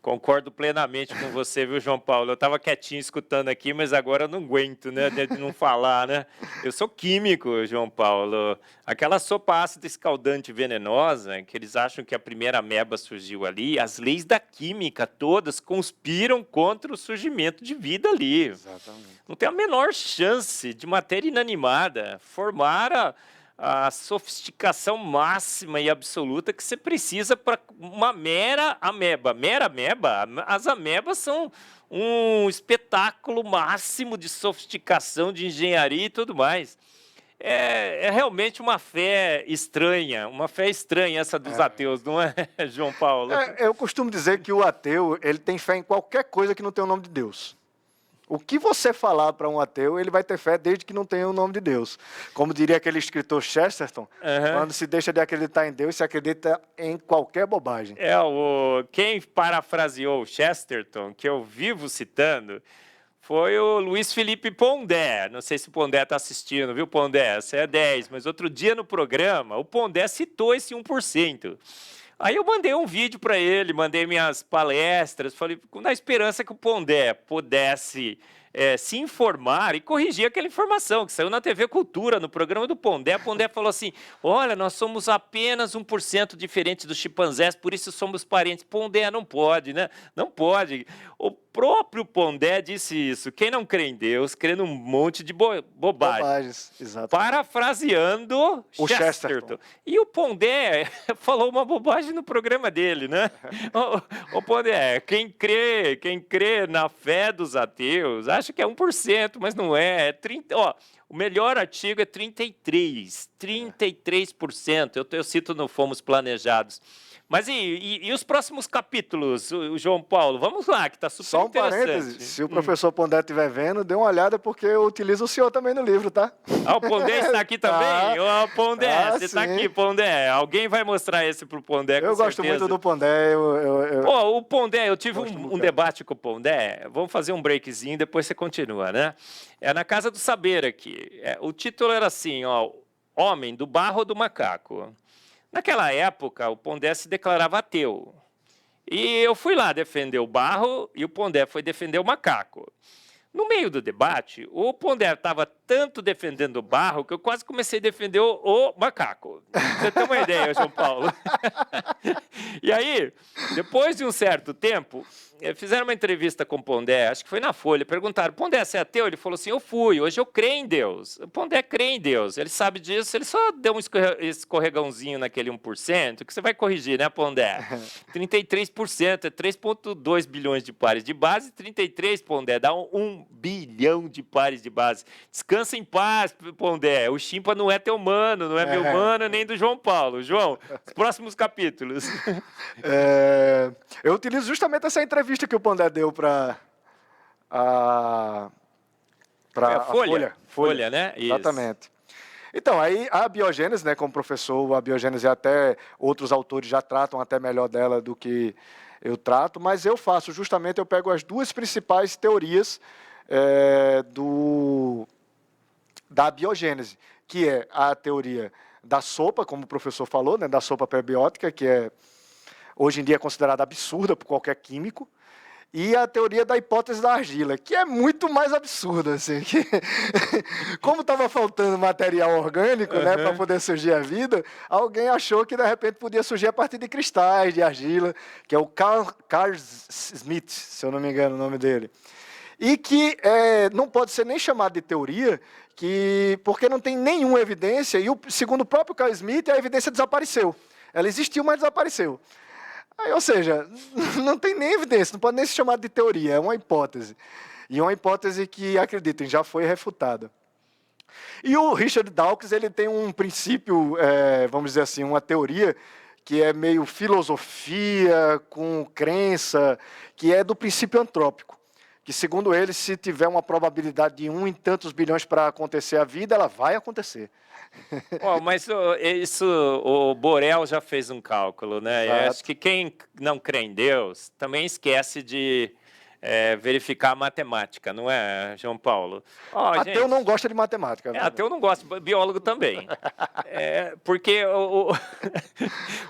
Concordo plenamente com você, viu, João Paulo? Eu estava quietinho escutando aqui, mas agora eu não aguento, né, de não falar, né? Eu sou químico, João Paulo. Aquela sopa ácida escaldante venenosa, que eles acham que a primeira ameba surgiu ali, as leis da química todas conspiram contra o surgimento de vida ali. Exatamente. Não tem a menor chance de matéria inanimada formar a sofisticação máxima e absoluta que você precisa para uma mera ameba. Mera ameba? As amebas são um espetáculo máximo de sofisticação, de engenharia e tudo mais. É realmente uma fé estranha essa dos ateus, não é, João Paulo? Eu costumo dizer que o ateu ele tem fé em qualquer coisa que não tem o nome de Deus. O que você falar para um ateu, ele vai ter fé desde que não tenha o nome de Deus. Como diria aquele escritor Chesterton, quando se deixa de acreditar em Deus, se acredita em qualquer bobagem. Quem parafraseou Chesterton, que eu vivo citando, foi o Luiz Felipe Pondé. Não sei se o Pondé está assistindo, viu, Pondé? Você é 10, mas outro dia no programa, o Pondé citou esse 1%. Aí eu mandei um vídeo para ele, mandei minhas palestras, falei, na esperança que o Pondé pudesse se informar e corrigir aquela informação que saiu na TV Cultura, no programa do Pondé. O Pondé falou assim, olha, nós somos apenas 1% diferentes dos chimpanzés, por isso somos parentes. Pondé, não pode, né? Não pode. O próprio Pondé disse isso. Quem não crê em Deus, crê num monte de bobagens. Exato. Parafraseando o Chesterton. E o Pondé falou uma bobagem no programa dele, né? O Pondé, quem crê na fé dos ateus, acha que é 1%, mas não é. 30%. O melhor artigo é 33%. 33%. Eu cito no Fomos Planejados. Mas e os próximos capítulos, o João Paulo? Vamos lá, que está super interessante. Só um parêntese, se o professor Pondé estiver vendo, dê uma olhada, porque eu utilizo o senhor também no livro, tá? O Pondé está aqui também? Pondé, você está aqui, Pondé. Alguém vai mostrar esse para o Pondé, com certeza. Eu gosto muito do Pondé. O Pondé, eu tive um debate com o Pondé. Vamos fazer um breakzinho, depois você continua, né? É na Casa do Saber aqui. O título era assim, Homem do Barro ou do Macaco? Naquela época, o Pondé se declarava ateu. E eu fui lá defender o barro e o Pondé foi defender o macaco. No meio do debate, o Pondé estava tanto defendendo o barro que eu quase comecei a defender o macaco. Você tem uma ideia, João Paulo? E aí, depois de um certo tempo, fizeram uma entrevista com o Pondé, acho que foi na Folha, perguntaram, Pondé, você é ateu? Ele falou assim, eu fui, hoje eu creio em Deus. O Pondé crê em Deus, ele sabe disso, ele só deu um escorregãozinho naquele 1%, que você vai corrigir, né, Pondé? 33%, é 3,2 bilhões de pares de base, 33, Pondé, dá 1 bilhão de pares de base. Descansa em paz, Pondé, o chimpa não é teu mano, não é meu mano, nem do João Paulo. João, os próximos capítulos. Eu utilizo justamente essa entrevista que o Pondé deu para a Folha, né? Exatamente. Isso. Então, aí a biogênese, né, como professor, a biogênese até outros autores já tratam até melhor dela do que eu trato, mas eu pego as duas principais teorias da biogênese, que é a teoria da sopa, como o professor falou, né, da sopa prebiótica, que é hoje em dia é considerada absurda por qualquer químico, e a teoria da hipótese da argila, que é muito mais absurda, assim, que como estava faltando material orgânico, né, para poder surgir a vida, alguém achou que de repente podia surgir a partir de cristais de argila, que é o Carl Schmitt, se eu não me engano o nome dele, e que não pode ser nem chamado de teoria, porque não tem nenhuma evidência, e segundo o próprio Carl Schmitt, a evidência desapareceu. Ela existiu, mas desapareceu. Aí, ou seja, não tem nem evidência, não pode nem ser chamado de teoria, é uma hipótese. E uma hipótese que, acreditem, já foi refutada. E o Richard Dawkins, ele tem um princípio, vamos dizer assim, uma teoria que é meio filosofia com crença, que é do princípio antrópico. Que, segundo ele, se tiver uma probabilidade de 1 em tantos bilhões para acontecer a vida, ela vai acontecer. Mas o Borel já fez um cálculo, né? Eu acho que quem não crê em Deus também esquece de verificar a matemática, não é, João Paulo? Ateu não gosta de matemática. Ateu não gosta, biólogo também. Porque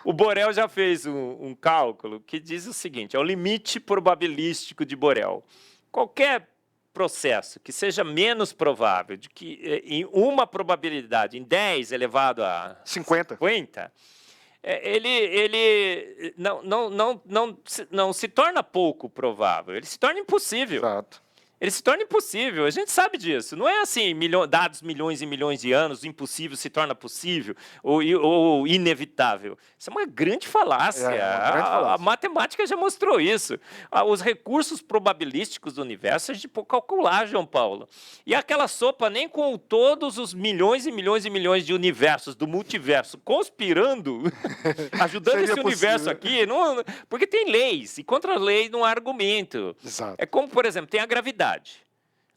o Borel já fez um cálculo que diz o seguinte, é o limite probabilístico de Borel. Qualquer processo que seja menos provável, de que em uma probabilidade, em 10 elevado a 50, ele não se torna pouco provável, ele se torna impossível. Exato. Ele se torna impossível, a gente sabe disso. Não é assim, dados milhões e milhões de anos, o impossível se torna possível ou inevitável. Isso é uma grande falácia. A matemática já mostrou isso. Os recursos probabilísticos do universo a gente pode calcular, João Paulo. E aquela sopa, nem com todos os milhões e milhões e milhões de universos do multiverso conspirando, ajudando esse universo aqui, porque tem leis, e contra as leis não há argumento. Exato. É como, por exemplo, tem a gravidade.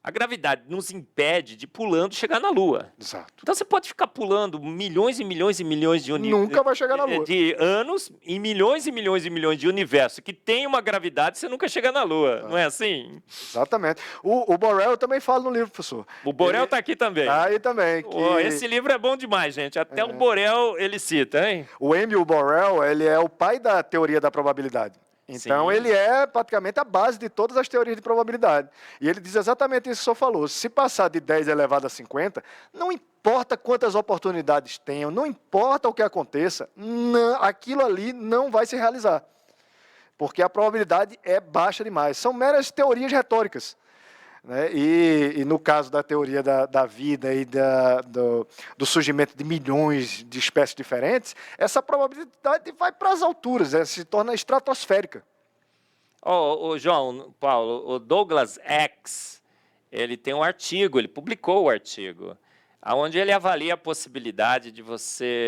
A gravidade nos impede de, pulando, chegar na Lua. Exato. Então você pode ficar pulando milhões e milhões e milhões de nunca vai chegar na Lua. De anos em milhões e milhões e milhões de universos que tem uma gravidade, você nunca chega na Lua. Não é assim? Exatamente. O Borel também fala no livro, professor. O Borel está aqui também. Tá aí também. Esse livro é bom demais, gente. Até o Borel ele cita, hein? O Emil Borel, ele é o pai da teoria da probabilidade. Então, ele é praticamente a base de todas as teorias de probabilidade. E ele diz exatamente isso que o senhor falou. Se passar de 10 elevado a 50, não importa quantas oportunidades tenham, não importa o que aconteça, aquilo ali não vai se realizar. Porque a probabilidade é baixa demais. São meras teorias retóricas. Né? E no caso da teoria da vida e do surgimento de milhões de espécies diferentes, essa probabilidade vai para as alturas, se torna estratosférica. O João Paulo, o Douglas X, ele tem um artigo, ele publicou o artigo, onde ele avalia a possibilidade de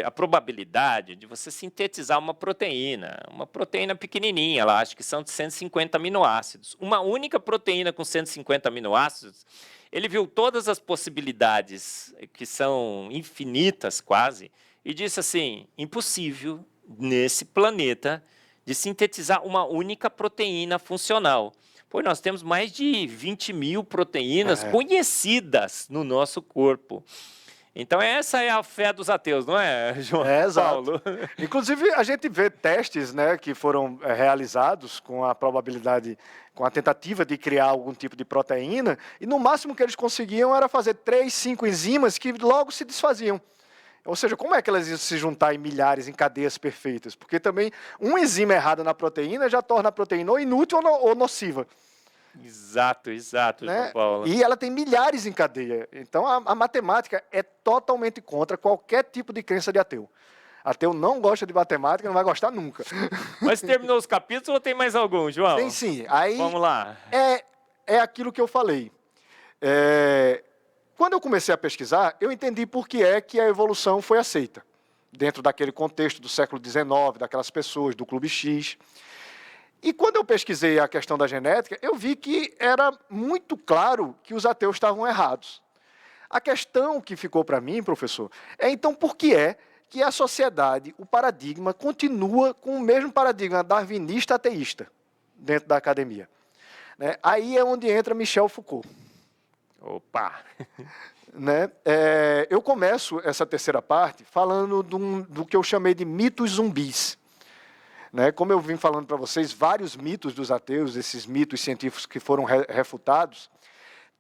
a probabilidade de você sintetizar uma proteína pequenininha, lá, acho que são de 150 aminoácidos. Uma única proteína com 150 aminoácidos, ele viu todas as possibilidades, que são infinitas quase, e disse assim, impossível nesse planeta de sintetizar uma única proteína funcional. Pois nós temos mais de 20 mil proteínas conhecidas no nosso corpo. Então, essa é a fé dos ateus, não é, João Paulo? Inclusive, a gente vê testes, né, que foram realizados com a probabilidade, com a tentativa de criar algum tipo de proteína, e no máximo que eles conseguiam era fazer 3, 5 enzimas que logo se desfaziam. Ou seja, como é que elas iam se juntar em milhares, em cadeias perfeitas? Porque também uma enzima errada na proteína já torna a proteína ou inútil ou nociva. Exato, né? João Paulo. E ela tem milhares em cadeia. Então, a matemática é totalmente contra qualquer tipo de crença de ateu. Ateu não gosta de matemática, não vai gostar nunca. Mas terminou os capítulos ou tem mais algum, João? Tem sim. Aí, vamos lá. É aquilo que eu falei. Quando eu comecei a pesquisar, eu entendi por que é que a evolução foi aceita. Dentro daquele contexto do século XIX, daquelas pessoas, do Clube X. E quando eu pesquisei a questão da genética, eu vi que era muito claro que os ateus estavam errados. A questão que ficou para mim, professor, então por que é que a sociedade, o paradigma, continua com o mesmo paradigma darwinista ateísta dentro da academia? Né? Aí é onde entra Michel Foucault. Opa! Né? Eu começo essa terceira parte falando do que eu chamei de mitos zumbis. né? Como eu vim falando para vocês, vários mitos dos ateus, esses mitos científicos que foram refutados,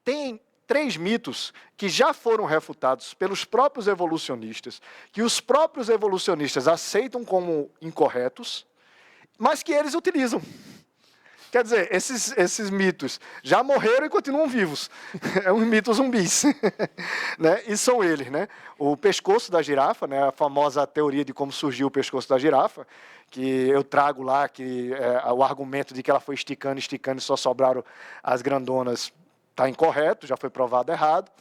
tem 3 mitos que já foram refutados pelos próprios evolucionistas, que os próprios evolucionistas aceitam como incorretos, mas que eles utilizam. Quer dizer, esses mitos já morreram e continuam vivos. É um mito zumbis. Né? E são eles, né? O pescoço da girafa, né? A famosa teoria de como surgiu o pescoço da girafa, que eu trago lá, que o argumento de que ela foi esticando e só sobraram as grandonas está incorreto, já foi provado errado.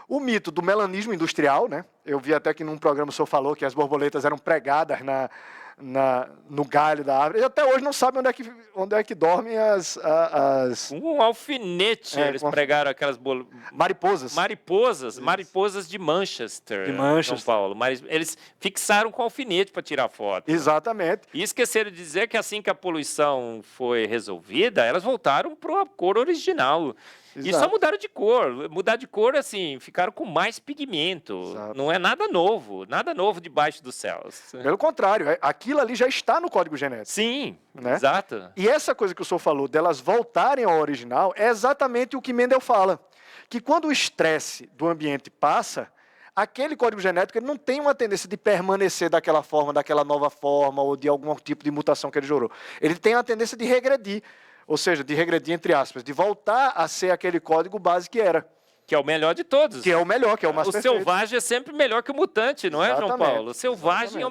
O mito do melanismo industrial, né? Eu vi até que num programa o senhor falou que as borboletas eram pregadas no galho da árvore. E até hoje não sabem onde é que dormem as... Um alfinete, eles pregaram aquelas mariposas. Mariposas de Manchester, de Manchester, São Paulo. Mas eles fixaram com alfinete para tirar foto. Exatamente. E esqueceram de dizer que assim que a poluição foi resolvida, elas voltaram para a cor original. Exato. E só mudaram de cor. Mudar de cor, assim, ficaram com mais pigmento. Exato. Não é nada novo debaixo dos céus. Pelo contrário, aquilo ali já está no código genético. Sim, né? Exato. E essa coisa que o senhor falou, delas voltarem ao original, é exatamente o que Mendel fala. Que quando o estresse do ambiente passa, aquele código genético ele não tem uma tendência de permanecer daquela forma, daquela nova forma, ou de algum tipo de mutação que ele gerou. Ele tem a tendência de regredir. Ou seja, de regredir, entre aspas, de voltar a ser aquele código base que era. Que é o melhor de todos. Que é o melhor, que é o mais perfeito. O selvagem é sempre melhor que o mutante, não é, João Paulo? O selvagem é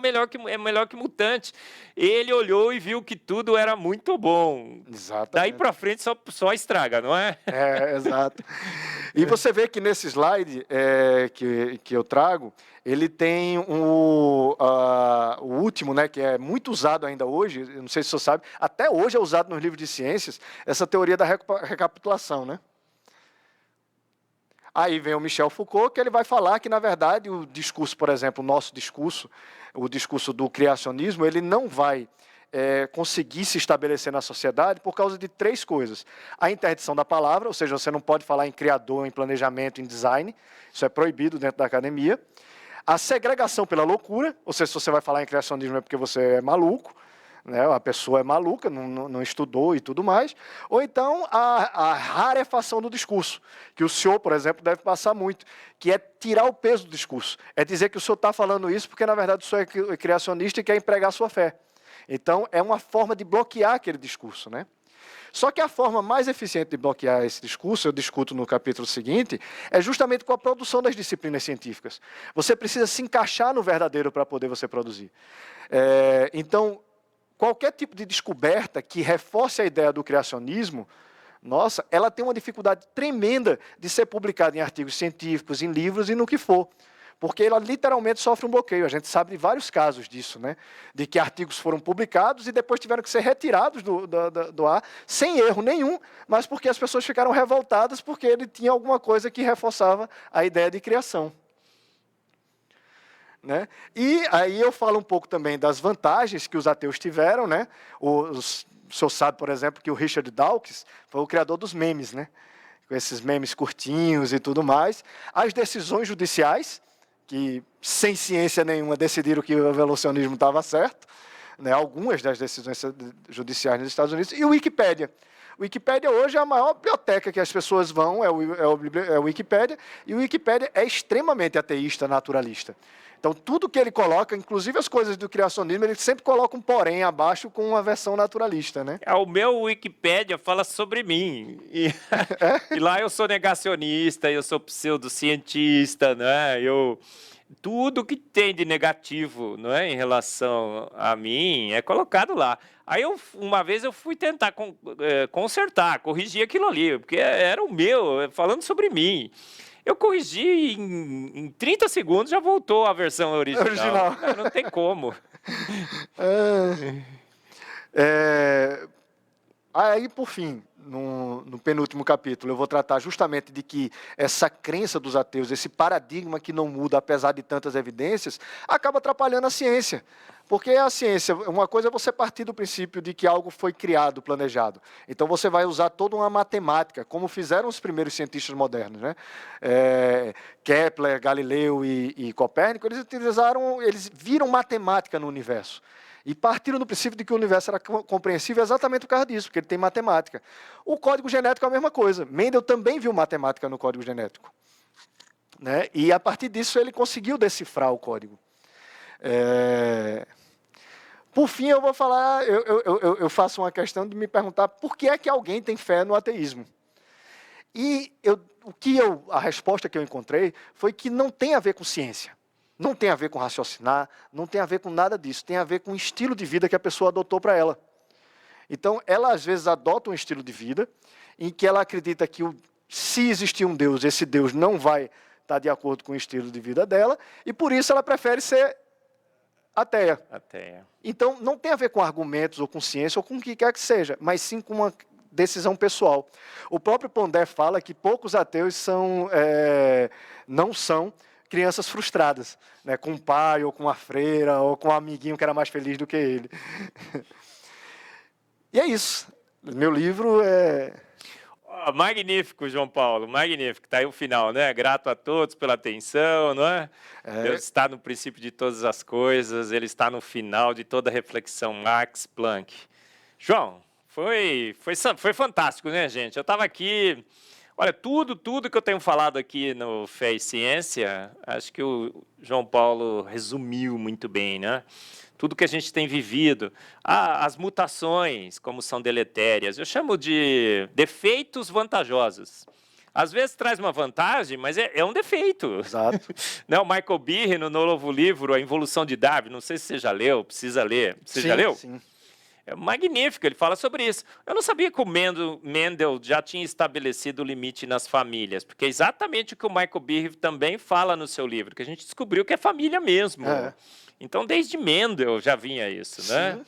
melhor que o mutante. Ele olhou e viu que tudo era muito bom. Exatamente. Daí para frente só estraga, não é? Exato. E você vê que nesse slide que eu trago, ele tem o último, né, que é muito usado ainda hoje, eu não sei se você sabe, até hoje é usado nos livros de ciências, essa teoria da recapitulação, né? Aí vem o Michel Foucault, que ele vai falar que, na verdade, o discurso, por exemplo, o nosso discurso, o discurso do criacionismo, ele não vai conseguir se estabelecer na sociedade por causa de 3 coisas. A interdição da palavra, ou seja, você não pode falar em criador, em planejamento, em design, isso é proibido dentro da academia. A segregação pela loucura, ou seja, se você vai falar em criacionismo é porque você é maluco, né? A pessoa é maluca, não estudou e tudo mais. Ou então a rarefação do discurso, que o senhor, por exemplo, deve passar muito, que é tirar o peso do discurso. É dizer que o senhor está falando isso porque, na verdade, o senhor é criacionista e quer empregar a sua fé. Então, é uma forma de bloquear aquele discurso, né? Só que a forma mais eficiente de bloquear esse discurso, eu discuto no capítulo seguinte, é justamente com a produção das disciplinas científicas. Você precisa se encaixar no verdadeiro para poder você produzir. Então, qualquer tipo de descoberta que reforce a ideia do criacionismo, nossa, ela tem uma dificuldade tremenda de ser publicada em artigos científicos, em livros e no que for. Porque ela literalmente sofre um bloqueio. A gente sabe de vários casos disso, né? De que artigos foram publicados e depois tiveram que ser retirados do ar, sem erro nenhum, mas porque as pessoas ficaram revoltadas porque ele tinha alguma coisa que reforçava a ideia de criação. Né? E aí eu falo um pouco também das vantagens que os ateus tiveram, né? O senhor sabe, por exemplo, que o Richard Dawkins foi o criador dos memes, né? Com esses memes curtinhos e tudo mais. As decisões judiciais, que sem ciência nenhuma decidiram que o evolucionismo estava certo, né? Algumas das decisões judiciais nos Estados Unidos, e o Wikipédia. O Wikipédia hoje é a maior biblioteca que as pessoas vão, é o Wikipédia, e o Wikipédia é extremamente ateísta, naturalista. Então, tudo que ele coloca, inclusive as coisas do criacionismo, ele sempre coloca um porém abaixo com uma versão naturalista, né? O meu Wikipédia fala sobre mim. E lá eu sou negacionista, eu sou pseudocientista, né? Tudo que tem de negativo, não é, em relação a mim é colocado lá. Aí uma vez eu fui tentar consertar, corrigir aquilo ali, porque era o meu, falando sobre mim. Eu corrigi em 30 segundos, já voltou a versão original. Não tem como. Aí, por fim, no penúltimo capítulo, eu vou tratar justamente de que essa crença dos ateus, esse paradigma que não muda, apesar de tantas evidências, acaba atrapalhando a ciência. Porque a ciência, uma coisa é você partir do princípio de que algo foi criado, planejado. Então você vai usar toda uma matemática, como fizeram os primeiros cientistas modernos, né? Kepler, Galileu e Copérnico, eles viram matemática no universo. E partiram do princípio de que o universo era compreensível exatamente por causa disso, porque ele tem matemática. O código genético é a mesma coisa. Mendel também viu matemática no código genético, né? E a partir disso ele conseguiu decifrar o código. Por fim, eu vou falar, eu faço uma questão de me perguntar por que é que alguém tem fé no ateísmo. E a resposta que eu encontrei foi que não tem a ver com ciência, não tem a ver com raciocinar, não tem a ver com nada disso, tem a ver com o estilo de vida que a pessoa adotou para ela. Então, ela às vezes adota um estilo de vida em que ela acredita que se existir um Deus, esse Deus não vai estar de acordo com o estilo de vida dela, e por isso ela prefere ser ateia. Então, não tem a ver com argumentos, ou com ciência, ou com o que quer que seja, mas sim com uma decisão pessoal. O próprio Pondé fala que poucos ateus não são crianças frustradas, né, com o pai, ou com a freira, ou com um amiguinho que era mais feliz do que ele. E é isso. Meu livro é... Magnífico, João Paulo, magnífico. Está aí o final, né? Grato a todos pela atenção, não é? Deus está no princípio de todas as coisas, Ele está no final de toda reflexão. Max Planck. João, foi fantástico, né, gente? Eu estava aqui... Olha, tudo que eu tenho falado aqui no Fé e Ciência, acho que o João Paulo resumiu muito bem, né? Tudo que a gente tem vivido, as mutações, como são deletérias, eu chamo de defeitos vantajosos. Às vezes traz uma vantagem, mas é um defeito. Exato. Não, o Michael Behe, no novo livro, A Involução de Darwin, não sei se você já leu, precisa ler. Você já leu? Sim. É magnífico, ele fala sobre isso. Eu não sabia que o Mendel já tinha estabelecido o limite nas famílias, porque é exatamente o que o Michael Behe também fala no seu livro, que a gente descobriu que é família mesmo. Então, desde Mendel já vinha isso, né? Sim.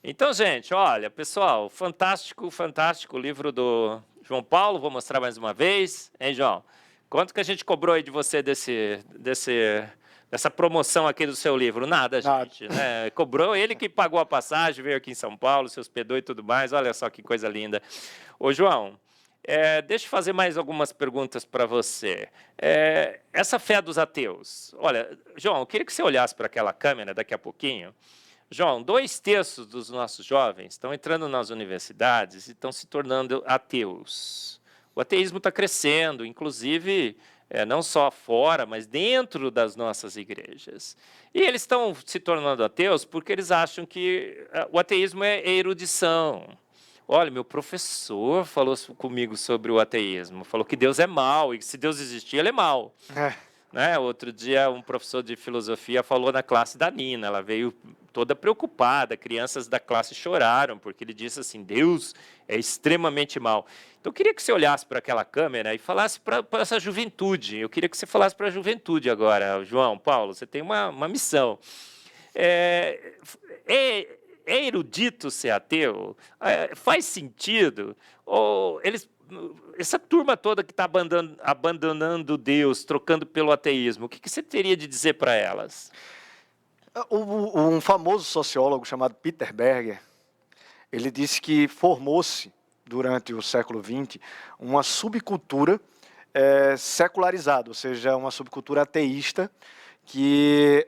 Então, gente, olha, pessoal, fantástico o livro do João Paulo, vou mostrar mais uma vez. Hein, João? Quanto que a gente cobrou aí de você dessa promoção aqui do seu livro? Nada, gente. Né? Cobrou ele que pagou a passagem, veio aqui em São Paulo, se hospedou e tudo mais. Olha só que coisa linda. Ô, João, deixa eu fazer mais algumas perguntas para você. Essa fé dos ateus. Olha, João, eu queria que você olhasse para aquela câmera daqui a pouquinho. João, 2/3 dos nossos jovens estão entrando nas universidades e estão se tornando ateus. O ateísmo está crescendo, inclusive... não só fora, mas dentro das nossas igrejas. E eles estão se tornando ateus porque eles acham que o ateísmo é erudição. Olha, meu professor falou comigo sobre o ateísmo, falou que Deus é mau, e que se Deus existir, ele é mau. Né? Outro dia, um professor de filosofia falou na classe da Nina, ela veio toda preocupada, crianças da classe choraram, porque ele disse assim, Deus é extremamente mau. Então, eu queria que você olhasse para aquela câmera e falasse para essa juventude. Eu queria que você falasse para a juventude agora, João, Paulo, você tem uma missão. É erudito ser ateu? Faz sentido? Ou essa turma toda que está abandonando Deus, trocando pelo ateísmo, o que você teria de dizer para elas? Um famoso sociólogo chamado Peter Berger, ele disse que formou-se, durante o século XX, uma subcultura secularizada, ou seja, uma subcultura ateísta que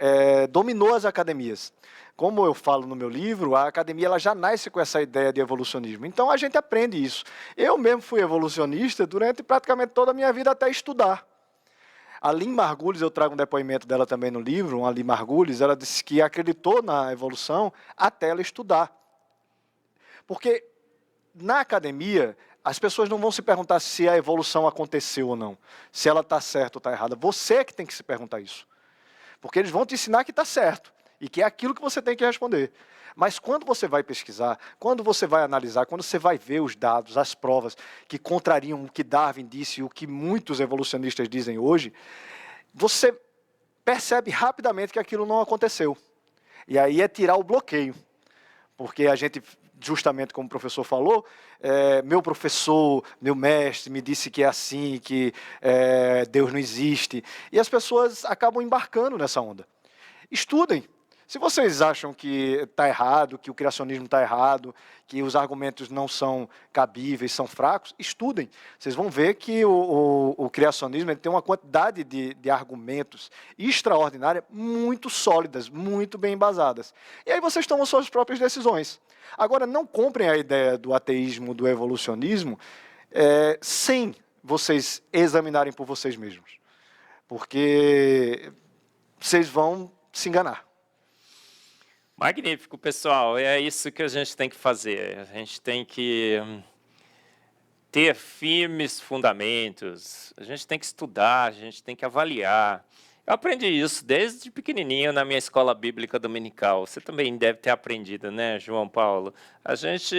dominou as academias. Como eu falo no meu livro, a academia ela já nasce com essa ideia de evolucionismo. Então, a gente aprende isso. Eu mesmo fui evolucionista durante praticamente toda a minha vida até estudar. A Lynn Margulis, eu trago um depoimento dela também no livro, a Lynn Margulis, ela disse que acreditou na evolução até ela estudar. Porque na academia, as pessoas não vão se perguntar se a evolução aconteceu ou não, se ela está certa ou está errada. Você é que tem que se perguntar isso. Porque eles vão te ensinar que está certo e que é aquilo que você tem que responder. Mas quando você vai pesquisar, quando você vai analisar, quando você vai ver os dados, as provas que contrariam o que Darwin disse e o que muitos evolucionistas dizem hoje, você percebe rapidamente que aquilo não aconteceu. E aí é tirar o bloqueio. Porque a gente, justamente como o professor falou, meu professor, meu mestre me disse que é assim, que Deus não existe. E as pessoas acabam embarcando nessa onda. Estudem. Se vocês acham que está errado, que o criacionismo está errado, que os argumentos não são cabíveis, são fracos, estudem. Vocês vão ver que o criacionismo ele tem uma quantidade de argumentos extraordinária, muito sólidas, muito bem embasadas. E aí vocês tomam suas próprias decisões. Agora, não comprem a ideia do ateísmo, do evolucionismo, sem vocês examinarem por vocês mesmos. Porque vocês vão se enganar. Magnífico, pessoal. É isso que a gente tem que fazer. A gente tem que ter firmes fundamentos. A gente tem que estudar, a gente tem que avaliar. Eu aprendi isso desde pequenininho na minha escola bíblica dominical. Você também deve ter aprendido, né, João Paulo? A gente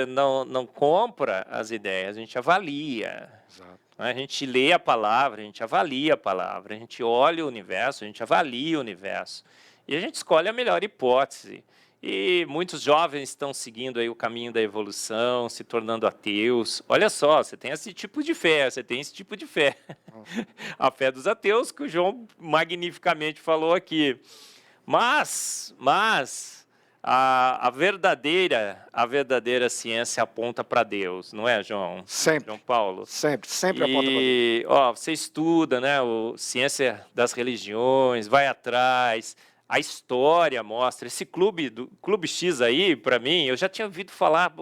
não compra as ideias, a gente avalia. Exato. A gente lê a palavra, a gente avalia a palavra, a gente olha o universo, a gente avalia o universo. E a gente escolhe a melhor hipótese. E muitos jovens estão seguindo aí o caminho da evolução, se tornando ateus. Olha só, você tem esse tipo de fé, você tem esse tipo de fé. A fé dos ateus, que o João magnificamente falou aqui. Mas a verdadeira ciência aponta para Deus, não é, João? Sempre. João Paulo? Sempre aponta para Deus. E você estuda, né, ciência das religiões, vai atrás. A história mostra. Esse Clube X aí, para mim, eu já tinha ouvido falar,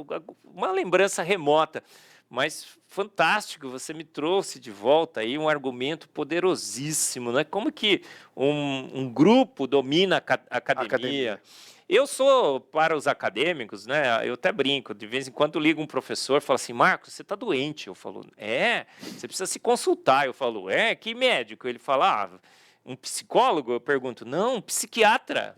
uma lembrança remota, mas fantástico, você me trouxe de volta aí um argumento poderosíssimo, né? Como que um grupo domina a academia. Eu sou, para os acadêmicos, né, eu até brinco, de vez em quando ligo um professor e falo assim, Marcos, você está doente? Eu falo, você precisa se consultar. Eu falo, que médico? Ele fala, um psicólogo? Eu pergunto, não, um psiquiatra.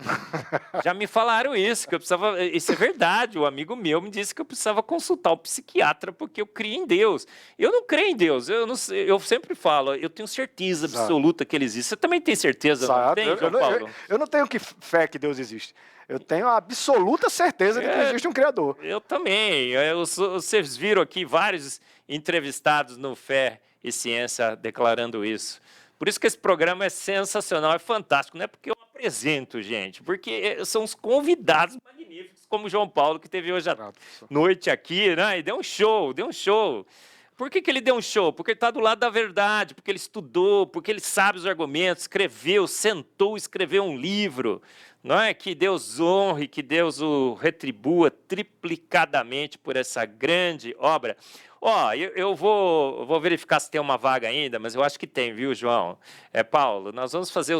Já me falaram isso, que eu precisava... Isso é verdade, o amigo meu me disse que eu precisava consultar o psiquiatra porque eu creio em Deus. Eu não creio em Deus, eu sempre falo, eu tenho certeza absoluta que ele existe. Você também tem certeza, não tem, João Paulo? Eu não tenho fé que Deus existe. Eu tenho a absoluta certeza de que existe um Criador. Eu também. Vocês viram aqui vários entrevistados no Fé e Ciência declarando isso. Por isso que esse programa é sensacional, é fantástico. Não é porque eu apresento, gente, porque são os convidados magníficos, como o João Paulo, que teve hoje à noite aqui, né? E deu um show. Por que ele deu um show? Porque ele está do lado da verdade, porque ele estudou, porque ele sabe os argumentos, escreveu, sentou, escreveu um livro. Não é? Que Deus honre, que Deus o retribua triplicadamente por essa grande obra. Eu vou verificar se tem uma vaga ainda, mas eu acho que tem, viu, João? Paulo, nós vamos fazer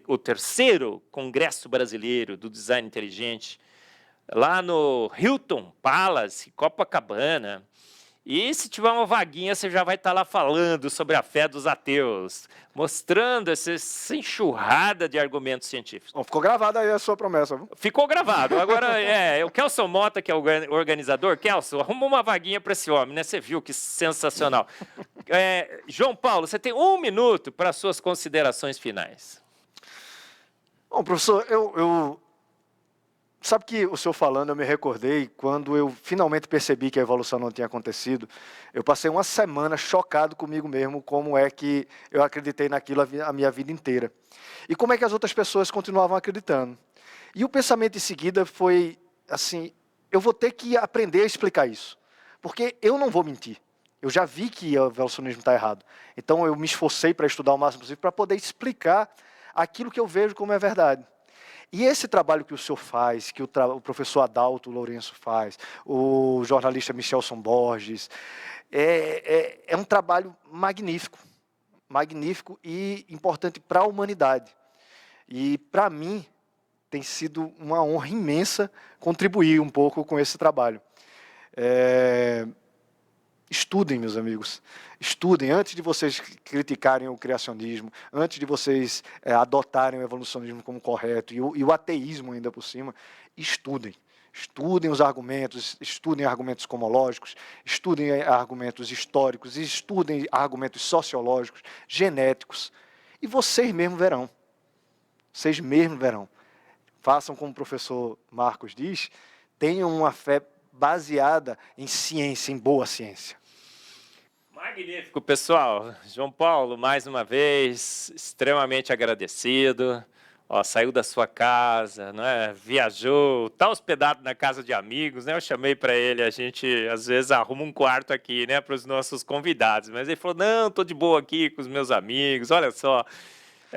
o terceiro Congresso Brasileiro do Design Inteligente, lá no Hilton Palace, Copacabana. E se tiver uma vaguinha, você já vai estar lá falando sobre a fé dos ateus, mostrando essa enxurrada de argumentos científicos. Ficou gravada aí a sua promessa, viu? Ficou gravado. Agora, o Kelson Mota, que é o organizador. Kelson, arruma uma vaguinha para esse homem, né? Você viu que sensacional. João Paulo, você tem 1 minuto para as suas considerações finais. Bom, professor, sabe que o senhor falando, eu me recordei, quando eu finalmente percebi que a evolução não tinha acontecido, eu passei uma semana chocado comigo mesmo, como é que eu acreditei naquilo a minha vida inteira. E como é que as outras pessoas continuavam acreditando. E o pensamento em seguida foi assim, eu vou ter que aprender a explicar isso, porque eu não vou mentir. Eu já vi que o evolucionismo está errado. Então eu me esforcei para estudar o máximo possível para poder explicar aquilo que eu vejo como é verdade. E esse trabalho que o senhor faz, que o professor Adalto Lourenço faz, o jornalista Michelson Borges, é um trabalho magnífico e importante para a humanidade. E, para mim, tem sido uma honra imensa contribuir um pouco com esse trabalho. Estudem, meus amigos. Estudem antes de vocês criticarem o criacionismo, antes de vocês adotarem o evolucionismo como correto e o ateísmo ainda por cima. Estudem. Estudem os argumentos, estudem argumentos cosmológicos, estudem argumentos históricos, estudem argumentos sociológicos, genéticos. E vocês mesmos verão. Vocês mesmos verão. Façam como o professor Marcos diz, tenham uma fé baseada em ciência, em boa ciência. Magnífico, pessoal. João Paulo, mais uma vez, extremamente agradecido. Ó, saiu da sua casa, né? Viajou, tá hospedado na casa de amigos, né? Eu chamei para ele, a gente às vezes arruma um quarto aqui, né, para os nossos convidados, mas ele falou: "Não, tô de boa aqui com os meus amigos". Olha só.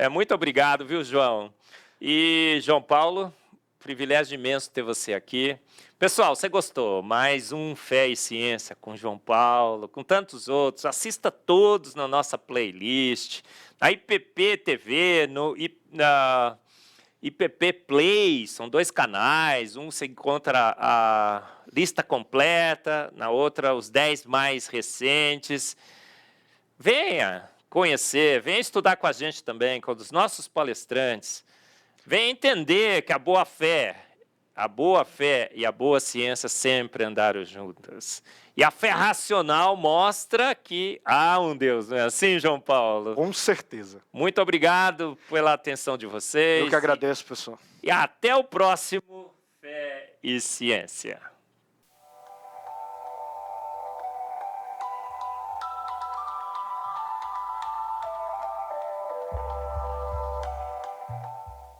Muito obrigado, viu, João? E João Paulo, privilégio imenso ter você aqui. Pessoal, você gostou? Mais um Fé e Ciência com João Paulo, com tantos outros. Assista todos na nossa playlist, na IPP TV, na IPP Play, são 2 canais. Um você encontra a lista completa, na outra os 10 mais recentes. Venha conhecer, venha estudar com a gente também, com os nossos palestrantes. Venha entender que a boa fé e a boa ciência sempre andaram juntas. E a fé racional mostra que há um Deus, não é assim, João Paulo? Com certeza. Muito obrigado pela atenção de vocês. Eu que agradeço, pessoal. E até o próximo Fé e Ciência.